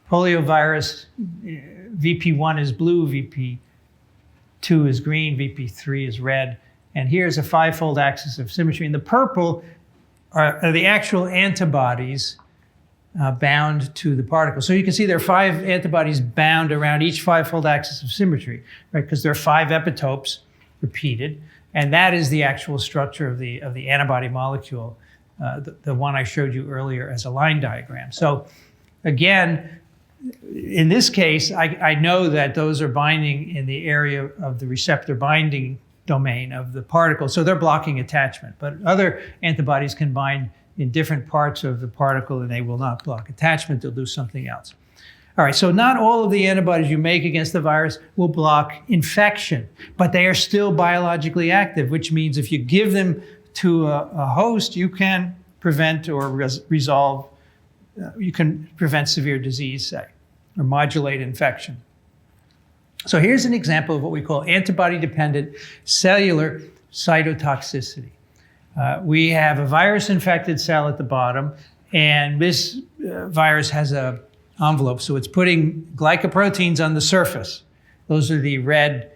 poliovirus. VP1 is blue, VP2 is green, VP3 is red. And here's a five-fold axis of symmetry. And the purple are the actual antibodies bound to the particle. So you can see there are five antibodies bound around each five-fold axis of symmetry, right? Because there are five epitopes repeated. And that is the actual structure of the antibody molecule, the one I showed you earlier as a line diagram. So again, in this case, I know that those are binding in the area of the receptor binding domain of the particle, so they're blocking attachment. But other antibodies can bind in different parts of the particle and they will not block attachment, they'll do something else. All right, so not all of the antibodies you make against the virus will block infection, but they are still biologically active, which means if you give them to a host, you can prevent or resolve, you can prevent severe disease, say, or modulate infection. So here's an example of what we call antibody-dependent cellular cytotoxicity. We have a virus-infected cell at the bottom, and this virus has an envelope, so it's putting glycoproteins on the surface. Those are the red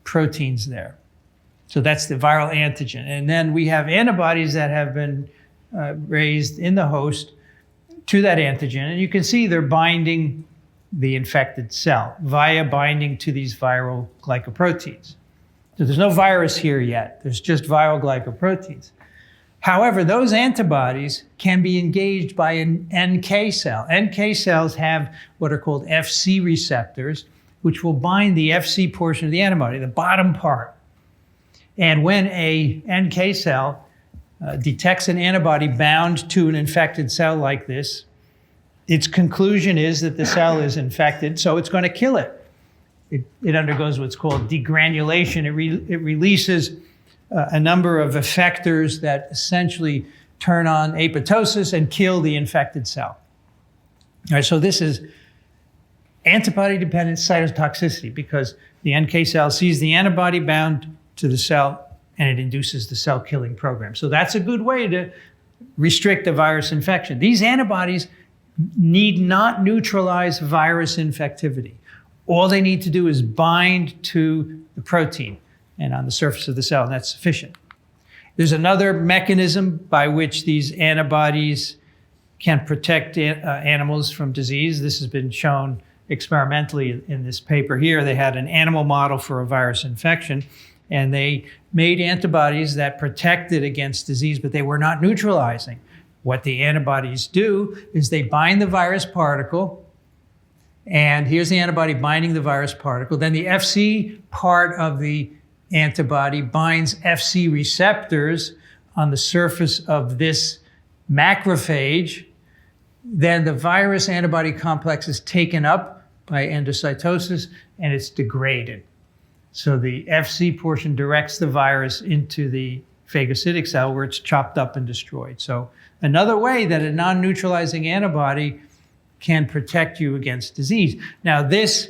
proteins there. So that's the viral antigen. And then we have antibodies that have been raised in the host to that antigen, and you can see they're binding the infected cell via binding to these viral glycoproteins. So there's no virus here yet. There's just viral glycoproteins. However, those antibodies can be engaged by an NK cell. NK cells have what are called FC receptors, which will bind the FC portion of the antibody, the bottom part. And when a NK cell detects an antibody bound to an infected cell like this, its conclusion is that the cell is infected, so it's going to kill it. It undergoes what's called degranulation. It releases a number of effectors that essentially turn on apoptosis and kill the infected cell. All right, so this is antibody-dependent cytotoxicity because the NK cell sees the antibody bound to the cell and it induces the cell-killing program. So that's a good way to restrict a virus infection. These antibodies need not neutralize virus infectivity. All they need to do is bind to the protein and on the surface of the cell, and that's sufficient. There's another mechanism by which these antibodies can protect animals from disease. This has been shown experimentally in this paper here. They had an animal model for a virus infection, and they made antibodies that protected against disease, but they were not neutralizing. What the antibodies do is they bind the virus particle, and here's the antibody binding the virus particle. Then the Fc part of the antibody binds Fc receptors on the surface of this macrophage. Then the virus antibody complex is taken up by endocytosis and it's degraded. So the Fc portion directs the virus into the phagocytic cell where it's chopped up and destroyed. So another way that a non-neutralizing antibody can protect you against disease. Now this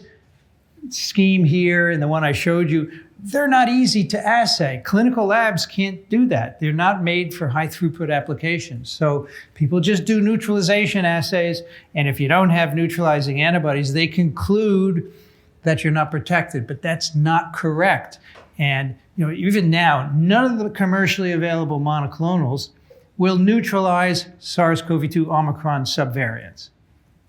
scheme here and the one I showed you, they're not easy to assay. Clinical labs can't do that. They're not made for high throughput applications. So people just do neutralization assays, and if you don't have neutralizing antibodies, they conclude that you're not protected, but that's not correct. And even now, none of the commercially available monoclonals will neutralize SARS-CoV-2 Omicron subvariants.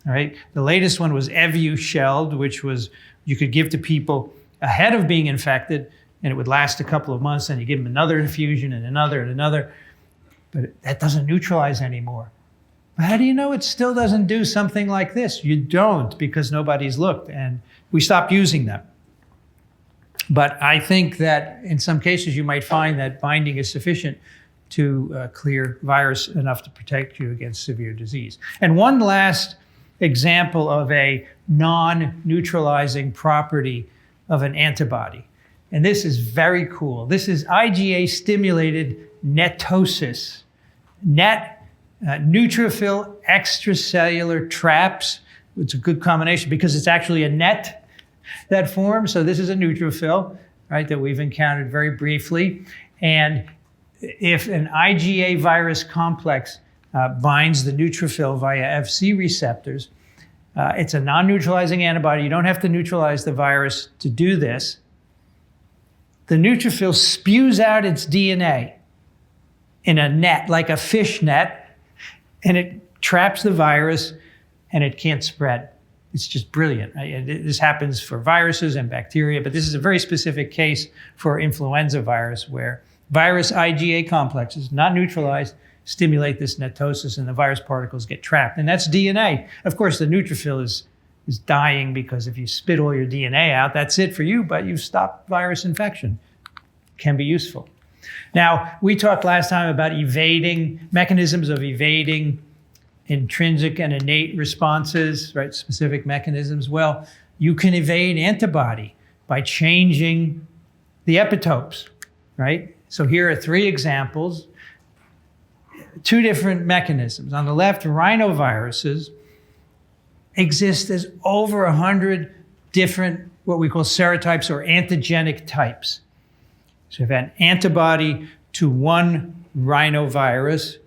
All right. The latest one was Evusheld, which was you could give to people ahead of being infected, and it would last a couple of months, and you give them another infusion and another, but that doesn't neutralize anymore. But how do you know it still doesn't do something like this? You don't, because nobody's looked, and we stopped using them. But I think that in some cases you might find that binding is sufficient to clear virus enough to protect you against severe disease. And one last example of a non-neutralizing property of an antibody. And this is very cool. This is IgA-stimulated netosis. Neutrophil extracellular traps. It's a good combination because it's actually a net that forms. So this is a neutrophil, right, that we've encountered very briefly. And if an IgA virus complex binds the neutrophil via Fc receptors, it's a non-neutralizing antibody. You don't have to neutralize the virus to do this. The neutrophil spews out its DNA in a net, like a fish net, and it traps the virus and it can't spread. It's just brilliant. This happens for viruses and bacteria, but this is a very specific case for influenza virus where virus IgA complexes, not neutralized, stimulate this netosis and the virus particles get trapped. And that's DNA. Of course, the neutrophil is dying because if you spit all your DNA out, that's it for you, but you've stopped virus infection. Can be useful. Now, we talked last time about mechanisms of evading intrinsic and innate responses, right? Specific mechanisms. Well, you can evade antibody by changing the epitopes, right? So here are 3 examples. 2 different mechanisms. On the left, rhinoviruses exist as over 100 different what we call serotypes or antigenic types. So if you have an antibody to one rhinovirus,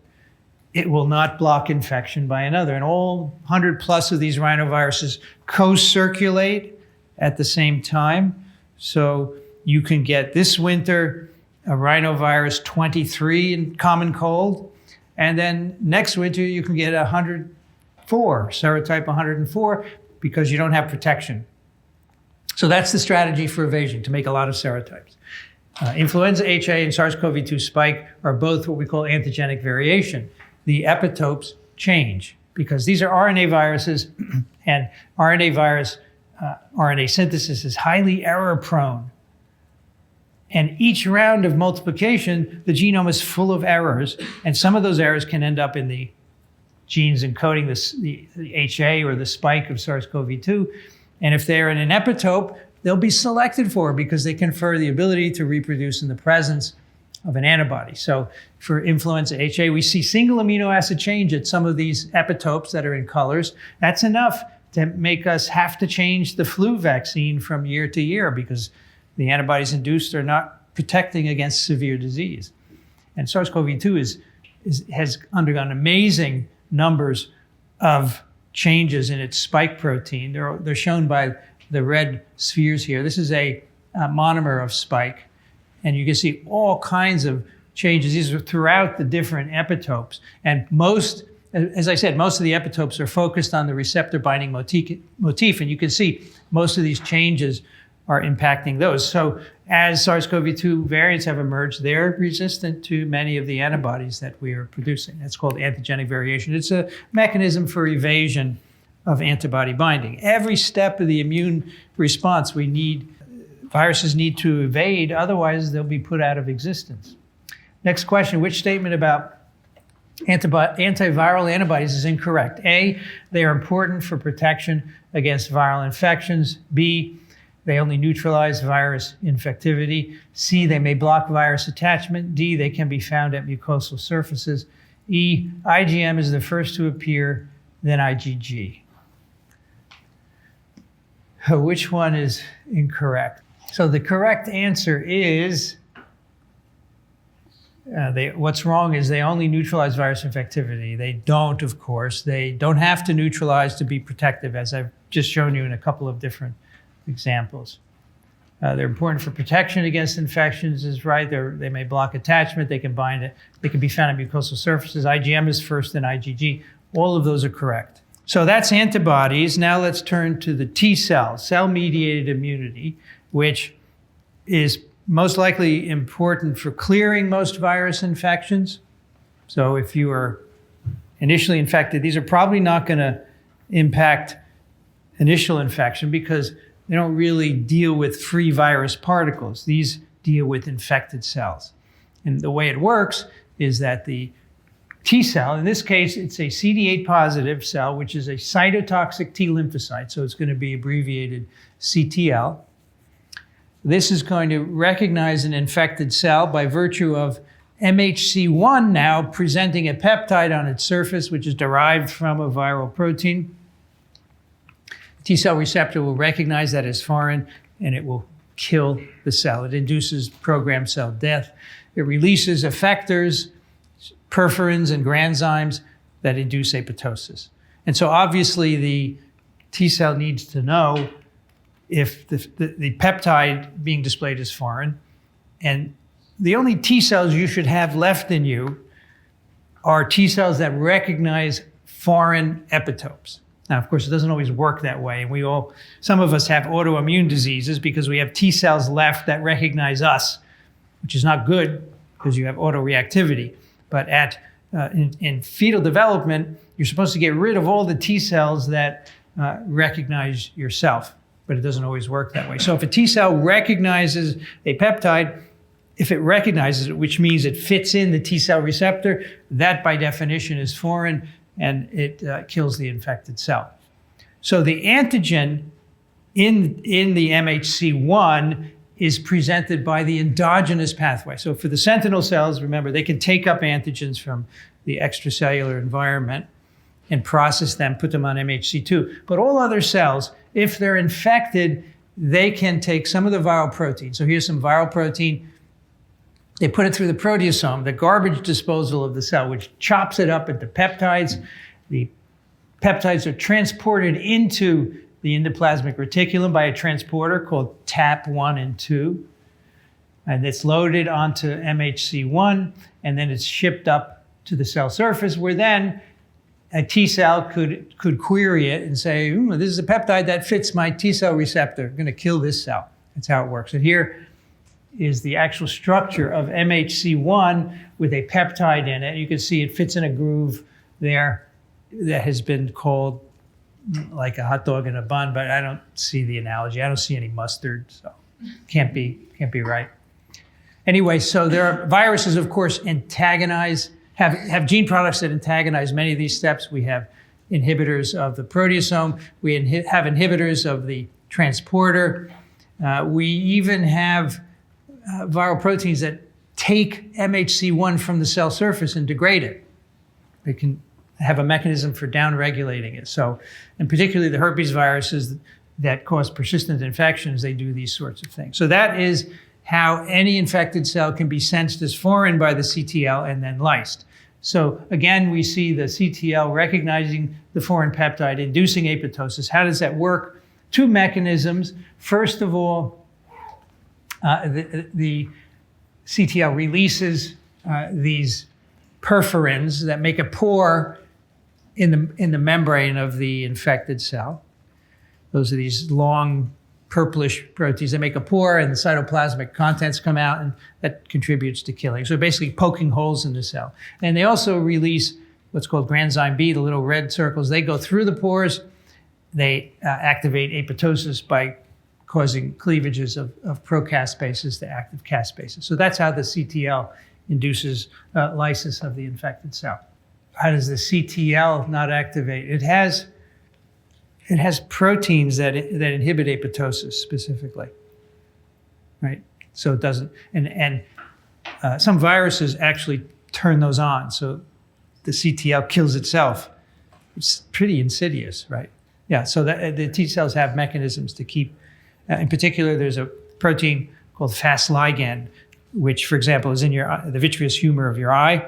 it will not block infection by another. And all 100 plus of these rhinoviruses co-circulate at the same time. So you can get this winter a rhinovirus 23 in common cold. And then next winter, you can get 104, serotype 104, because you don't have protection. So that's the strategy for evasion, to make a lot of serotypes. Influenza HA and SARS-CoV-2 spike are both what we call antigenic variation. The epitopes change because these are RNA viruses, and RNA virus RNA synthesis is highly error prone. And each round of multiplication, the genome is full of errors, and some of those errors can end up in the genes encoding the HA or the spike of SARS-CoV-2. And if they're in an epitope, they'll be selected for because they confer the ability to reproduce in the presence of an antibody. So for influenza HA, we see single amino acid change at some of these epitopes that are in colors. That's enough to make us have to change the flu vaccine from year to year because the antibodies induced are not protecting against severe disease. And SARS-CoV-2 has undergone amazing numbers of changes in its spike protein. They're shown by the red spheres here. This is a monomer of spike. And you can see all kinds of changes. These are throughout the different epitopes. And most as I said, most of the epitopes are focused on the receptor binding motif, and you can see most of these changes are impacting those. So as SARS-CoV-2 variants have emerged, they're resistant to many of the antibodies that we are producing. That's called antigenic variation. It's a mechanism for evasion of antibody binding. Every step of the immune response, viruses need to evade, otherwise they'll be put out of existence. Next question, which statement about antiviral antibodies is incorrect? A, they are important for protection against viral infections. B, they only neutralize virus infectivity. C, they may block virus attachment. D, they can be found at mucosal surfaces. E, IgM is the first to appear, then IgG. Which one is incorrect? So the correct answer is, what's wrong is they only neutralize virus infectivity. They don't, of course. They don't have to neutralize to be protective, as I've just shown you in a couple of different examples. They're important for protection against infections, is right. They may block attachment. They can bind it. They can be found in mucosal surfaces. IgM is first, then IgG. All of those are correct. So that's antibodies. Now let's turn to the T cell, cell-mediated immunity, which is most likely important for clearing most virus infections. So if you are initially infected, these are probably not going to impact initial infection because they don't really deal with free virus particles. These deal with infected cells. And the way it works is that the T cell, in this case, it's a CD8 positive cell, which is a cytotoxic T lymphocyte. So it's going to be abbreviated CTL. This is going to recognize an infected cell by virtue of MHC1 now presenting a peptide on its surface, which is derived from a viral protein. The T cell receptor will recognize that as foreign, and it will kill the cell. It induces programmed cell death. It releases effectors, perforins, and granzymes that induce apoptosis. And so obviously the T cell needs to know if the peptide being displayed is foreign. And the only T cells you should have left in you are T cells that recognize foreign epitopes. Now, of course, it doesn't always work that way. And some of us have autoimmune diseases because we have T cells left that recognize us, which is not good because you have autoreactivity. But in fetal development, you're supposed to get rid of all the T cells that recognize yourself. But it doesn't always work that way. So if a T cell recognizes a peptide, if it recognizes it, which means it fits in the T cell receptor, that by definition is foreign and it kills the infected cell. So the antigen in the MHC1 is presented by the endogenous pathway. So for the sentinel cells, remember, they can take up antigens from the extracellular environment and process them, put them on MHC2. But all other cells, if they're infected, they can take some of the viral protein. So here's some viral protein. They put it through the proteasome, the garbage disposal of the cell, which chops it up into peptides. The peptides are transported into the endoplasmic reticulum by a transporter called TAP1 and 2. And it's loaded onto MHC1, and then it's shipped up to the cell surface, where then a T cell could query it and say, this is a peptide that fits my T cell receptor. I'm going to kill this cell. That's how it works. And here is the actual structure of MHC1 with a peptide in it. You can see it fits in a groove there that has been called like a hot dog in a bun, but I don't see the analogy. I don't see any mustard, so can't be right. Anyway, so there are viruses, of course, have gene products that antagonize many of these steps. We have inhibitors of the proteasome. We have inhibitors of the transporter. We even have viral proteins that take MHC1 from the cell surface and degrade it. They can have a mechanism for downregulating it. So, and particularly the herpes viruses that cause persistent infections, they do these sorts of things. So that is how any infected cell can be sensed as foreign by the CTL and then lysed. So again, we see the CTL recognizing the foreign peptide, inducing apoptosis. How does that work? Two mechanisms. First of all, the CTL releases these perforins that make a pore in the membrane of the infected cell. Those are these long purplish proteins. They make a pore and the cytoplasmic contents come out, and that contributes to killing. So basically poking holes in the cell. And they also release what's called granzyme B, the little red circles. They go through the pores. They activate apoptosis by causing cleavages of pro-caspases to active caspases. So that's how the CTL induces lysis of the infected cell. How does the CTL not activate? It has proteins that inhibit apoptosis specifically, right? So it doesn't, and some viruses actually turn those on. So the CTL kills itself. It's pretty insidious, right? Yeah, so the T cells have mechanisms to keep, in particular, there's a protein called Fas ligand, which, for example, is in the vitreous humor of your eye,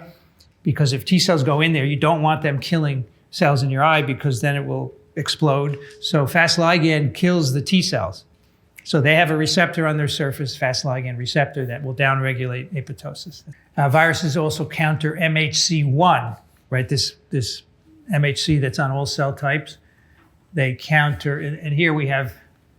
because if T cells go in there, you don't want them killing cells in your eye because then it will explode. So Fas ligand kills the T cells. So they have a receptor on their surface, Fas ligand receptor, that will downregulate apoptosis. Viruses also counter MHC1, right? This MHC that's on all cell types. They counter, and here we have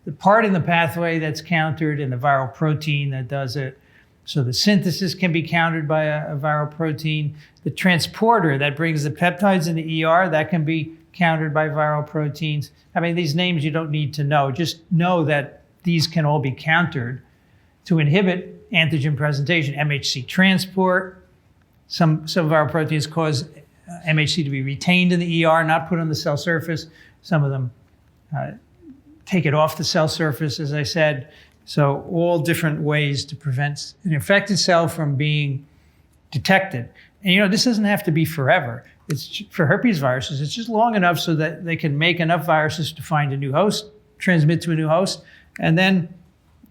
the part in the pathway that's countered and the viral protein that does it. So the synthesis can be countered by a viral protein. The transporter that brings the peptides in the ER, that can be countered by viral proteins. I mean, these names you don't need to know. Just know that these can all be countered to inhibit antigen presentation. MHC transport, some viral proteins cause MHC to be retained in the ER, not put on the cell surface. Some of them take it off the cell surface, as I said. So all different ways to prevent an infected cell from being detected. And this doesn't have to be forever. It's for herpes viruses, it's just long enough so that they can make enough viruses to find a new host, transmit to a new host, and then,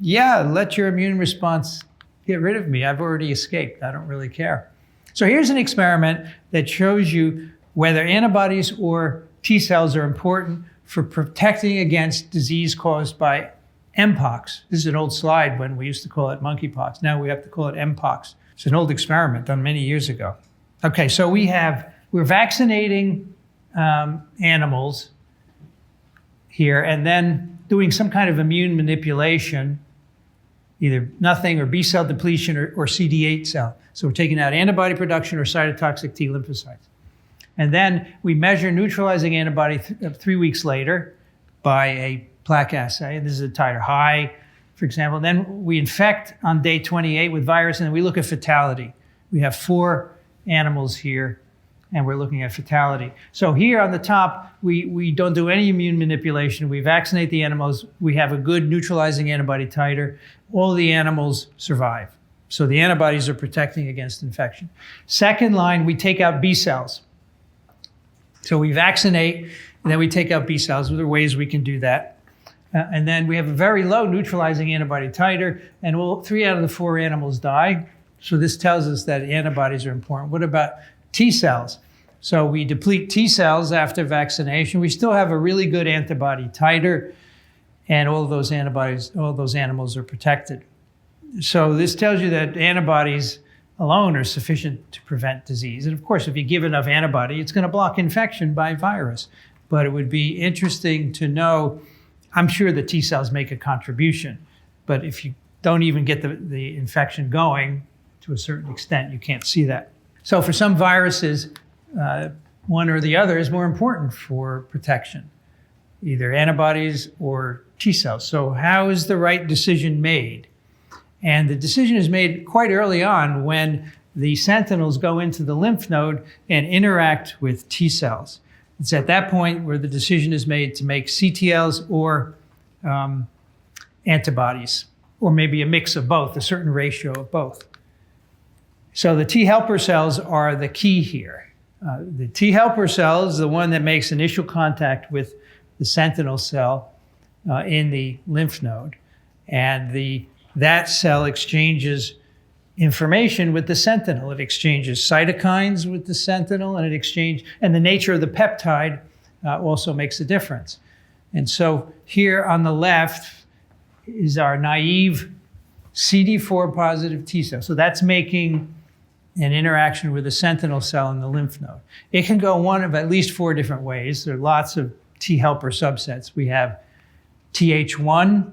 let your immune response get rid of me. I've already escaped. I don't really care. So here's an experiment that shows you whether antibodies or T cells are important for protecting against disease caused by Mpox. This is an old slide when we used to call it monkeypox. Now we have to call it Mpox. It's an old experiment done many years ago. Okay, so we're vaccinating animals here and then doing some kind of immune manipulation, either nothing or B cell depletion or CD8 cell. So we're taking out antibody production or cytotoxic T lymphocytes. And then we measure neutralizing antibody 3 weeks later by a plaque assay. And this is a titer high, for example. Then we infect on day 28 with virus, and then we look at fatality. We have 4 animals here, and we're looking at fatality. So here on the top, we don't do any immune manipulation. We vaccinate the animals. We have a good neutralizing antibody titer. All the animals survive. So the antibodies are protecting against infection. Second line, we take out B cells. So we vaccinate, and then we take out B cells. There are ways we can do that. And then we have a very low neutralizing antibody titer, and 3 out of the 4 animals die. So this tells us that antibodies are important. What about T cells? So we deplete T cells after vaccination. We still have a really good antibody titer, and all of those antibodies, all of those animals are protected. So this tells you that antibodies alone are sufficient to prevent disease. And of course, if you give enough antibody, it's going to block infection by virus. But it would be interesting to know, I'm sure the T cells make a contribution, but if you don't even get the infection going to a certain extent, you can't see that. So for some viruses, one or the other is more important for protection, either antibodies or T cells. So how is the right decision made? And the decision is made quite early on when the sentinels go into the lymph node and interact with T cells. It's at that point where the decision is made to make CTLs or antibodies, or maybe a mix of both, a certain ratio of both. So the T helper cells are the key here. The T helper cell is the one that makes initial contact with the sentinel cell in the lymph node. And that cell exchanges information with the sentinel. It exchanges cytokines with the sentinel, and the nature of the peptide also makes a difference. And so here on the left is our naive CD4 positive T cell. So that's making an interaction with a sentinel cell in the lymph node. It can go one of at least 4 different ways. There are lots of T helper subsets. We have Th1.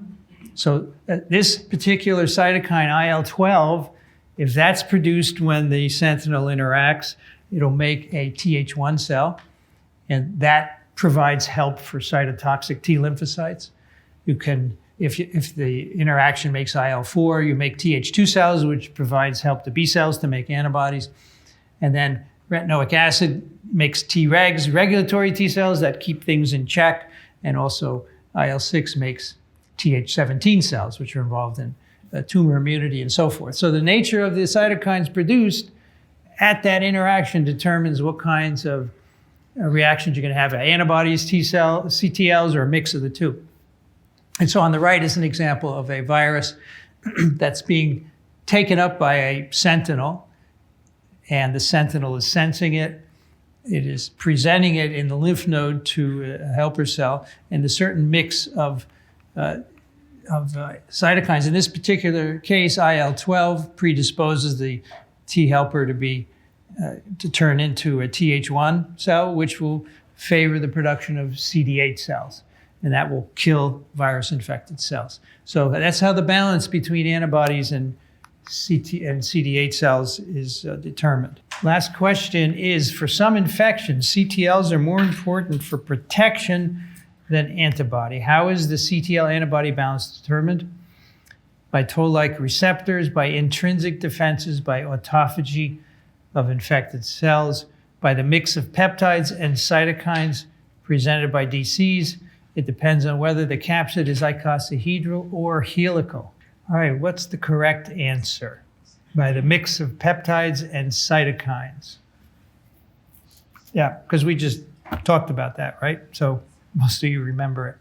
So this particular cytokine, IL-12, if that's produced when the sentinel interacts, it'll make a Th1 cell, and that provides help for cytotoxic T lymphocytes. You can, if the interaction makes IL-4, you make Th2 cells, which provides help to B cells to make antibodies. And then retinoic acid makes Tregs, regulatory T cells that keep things in check. And also IL-6 makes Th17 cells, which are involved in tumor immunity and so forth. So the nature of the cytokines produced at that interaction determines what kinds of reactions you're going to have: antibodies, T cells, CTLs, or a mix of the two. And so on the right is an example of a virus that's being taken up by a sentinel, and the sentinel is sensing it. It is presenting it in the lymph node to a helper cell, and a certain mix of cytokines. In this particular case, IL-12 predisposes the T helper to turn into a Th1 cell, which will favor the production of CD8 cells, and that will kill virus-infected cells. So that's how the balance between antibodies and CD8 cells is determined. Last question is, for some infections, CTLs are more important for protection than antibody. How is the CTL antibody balance determined? By toll-like receptors, by intrinsic defenses, by autophagy of infected cells, by the mix of peptides and cytokines presented by DCs. It depends on whether the capsid is icosahedral or helical. All right, what's the correct answer? By the mix of peptides and cytokines. Yeah, because we just talked about that, right? So most of you remember it.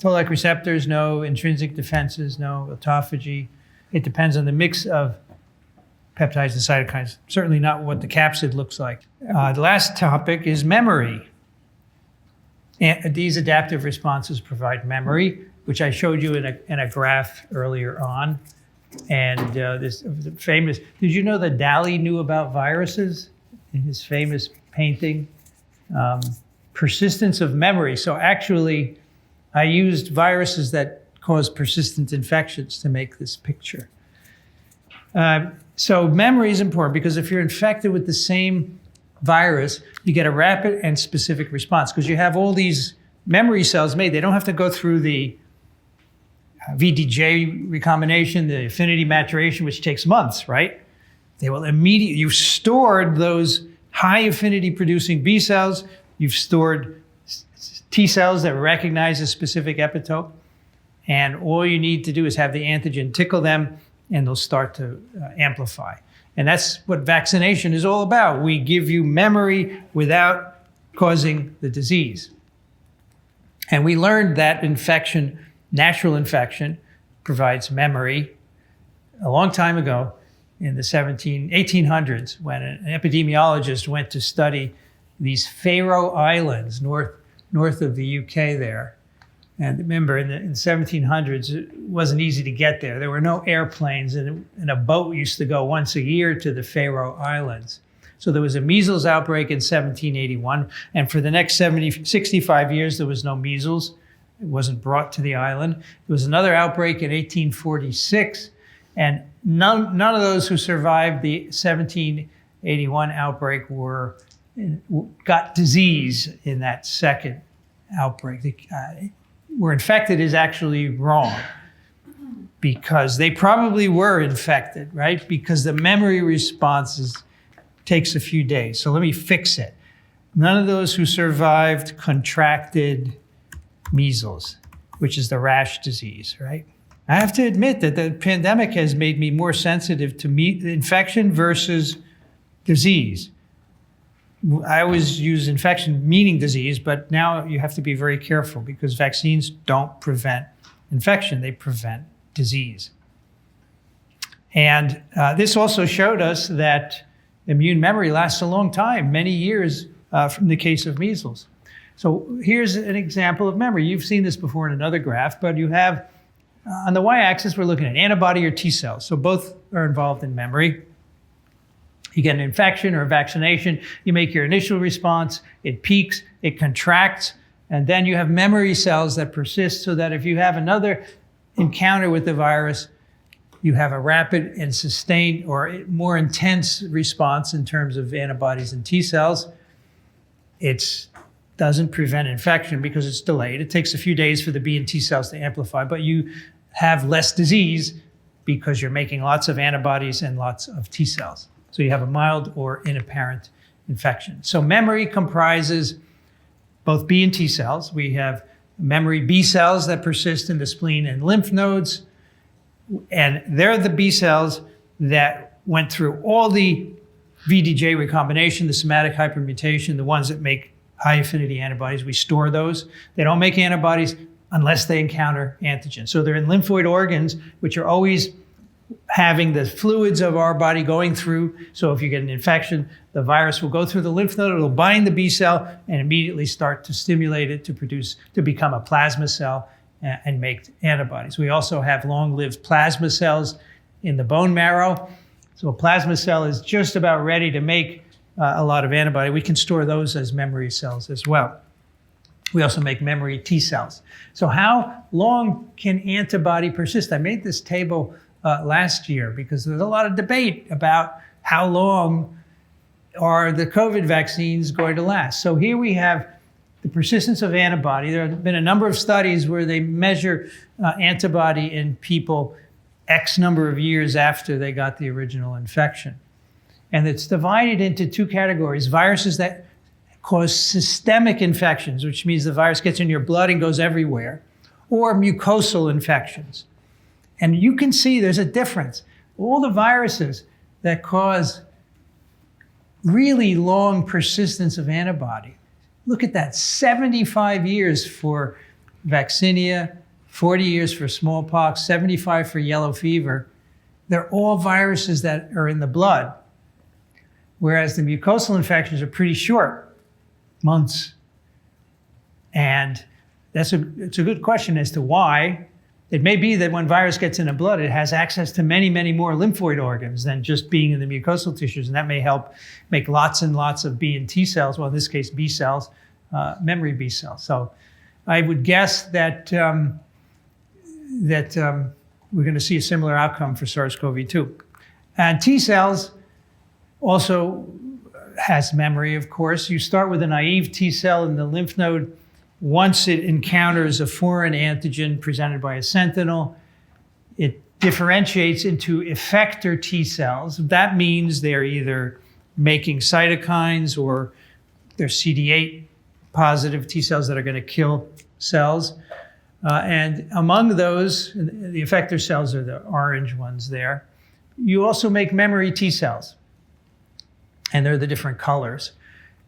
Toll-like receptors, no. Intrinsic defenses, no. Autophagy. It depends on the mix of peptides and cytokines. Certainly not what the capsid looks like. The last topic is memory. And these adaptive responses provide memory, which I showed you in a graph earlier on. And this famous, did you know that Dali knew about viruses in his famous painting? Persistence of memory. So actually, I used viruses that cause persistent infections to make this picture. So memory is important because if you're infected with the same virus, you get a rapid and specific response because you have all these memory cells made. They don't have to go through the VDJ recombination, the affinity maturation, which takes months, right? They will immediately, you've stored those high affinity producing B cells, you've stored T cells that recognize a specific epitope, and all you need to do is have the antigen tickle them, and they'll start to amplify. And that's what vaccination is all about. We give you memory without causing the disease. And we learned that infection, natural infection, provides memory a long time ago in the 1800s when an epidemiologist went to study these Faroe Islands north of the UK there. And remember, in the 1700s, it wasn't easy to get there. There were no airplanes, and a boat used to go once a year to the Faroe Islands. So there was a measles outbreak in 1781, and for the next 65 years, there was no measles. It wasn't brought to the island. There was another outbreak in 1846, and none of those who survived the 1781 outbreak got disease in that second outbreak. Were infected is actually wrong because they probably were infected, right? Because the memory response takes a few days. So let me fix it. None of those who survived contracted measles, which is the rash disease, right? I have to admit that the pandemic has made me more sensitive to infection versus disease. I always use infection meaning disease, but now you have to be very careful because vaccines don't prevent infection, they prevent disease. And this also showed us that immune memory lasts a long time, many years from the case of measles. So here's an example of memory. You've seen this before in another graph, but you have, on the y-axis, we're looking at antibody or T cells. So both are involved in memory. You get an infection or a vaccination, you make your initial response, it peaks, it contracts, and then you have memory cells that persist so that if you have another encounter with the virus, you have a rapid and sustained or more intense response in terms of antibodies and T cells. It doesn't prevent infection because it's delayed. It takes a few days for the B and T cells to amplify, but you have less disease because you're making lots of antibodies and lots of T cells. So you have a mild or inapparent infection. So memory comprises both B and T cells. We have memory B cells that persist in the spleen and lymph nodes. And they're the B cells that went through all the VDJ recombination, the somatic hypermutation, the ones that make high affinity antibodies. We store those. They don't make antibodies unless they encounter antigen. So they're in lymphoid organs, which are always having the fluids of our body going through. So if you get an infection, the virus will go through the lymph node, it'll bind the B cell and immediately start to stimulate it to become a plasma cell and make antibodies. We also have long-lived plasma cells in the bone marrow. So a plasma cell is just about ready to make a lot of antibody. We can store those as memory cells as well. We also make memory T cells. So how long can antibody persist? I made this table last year because there's a lot of debate about how long are the COVID vaccines going to last. So here we have the persistence of antibody. There have been a number of studies where they measure antibody in people X number of years after they got the original infection. And it's divided into two categories: viruses that cause systemic infections, which means the virus gets in your blood and goes everywhere, or mucosal infections. And you can see there's a difference. All the viruses that cause really long persistence of antibody, look at that, 75 years for vaccinia, 40 years for smallpox, 75 for yellow fever. They're all viruses that are in the blood, whereas the mucosal infections are pretty short, months. And it's a good question as to why. It may be that when virus gets in the blood, it has access to many, many more lymphoid organs than just being in the mucosal tissues, and that may help make lots and lots of B and T cells, well, in this case, B cells, memory B cells. So I would guess that, we're going to see a similar outcome for SARS-CoV-2. And T cells also has memory, of course. You start with a naive T cell in the lymph node. Once it encounters a foreign antigen presented by a sentinel, it differentiates into effector T cells. That means they're either making cytokines or they're CD8 positive T cells that are going to kill cells. And among those, the effector cells are the orange ones there. You also make memory T cells, and they're the different colors.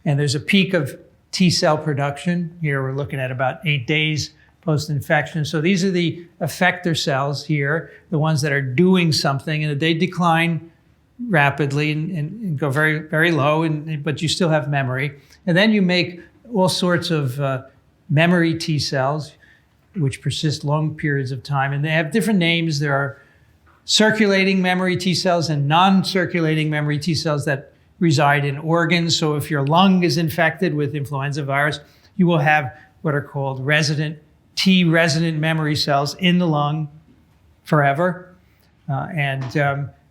And there's a peak of T cell production. Here we're looking at about 8 days post-infection. So these are the effector cells here, the ones that are doing something, and they decline rapidly and go very, very low, but you still have memory. And then you make all sorts of memory T cells, which persist long periods of time. And they have different names. There are circulating memory T cells and non-circulating memory T cells that reside in organs. So if your lung is infected with influenza virus, you will have what are called T-resident memory cells in the lung forever.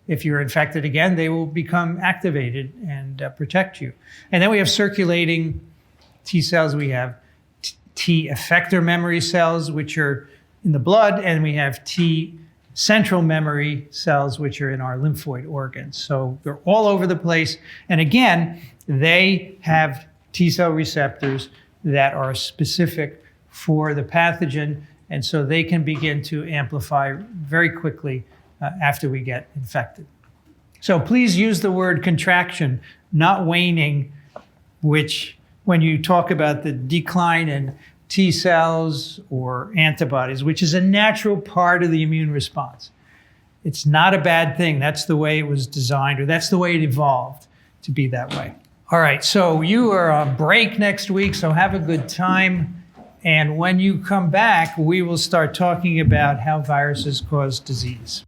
If you're infected again, they will become activated and protect you. And then we have circulating T cells. We have T effector memory cells, which are in the blood, and we have T central memory cells, which are in our lymphoid organs. So they're all over the place. And again, they have T cell receptors that are specific for the pathogen. And so they can begin to amplify very quickly after we get infected. So please use the word contraction, not waning, which when you talk about the decline in T cells or antibodies, which is a natural part of the immune response. It's not a bad thing. That's the way it was designed, or that's the way it evolved to be that way. All right, so you are on break next week, so have a good time. And when you come back, we will start talking about how viruses cause disease.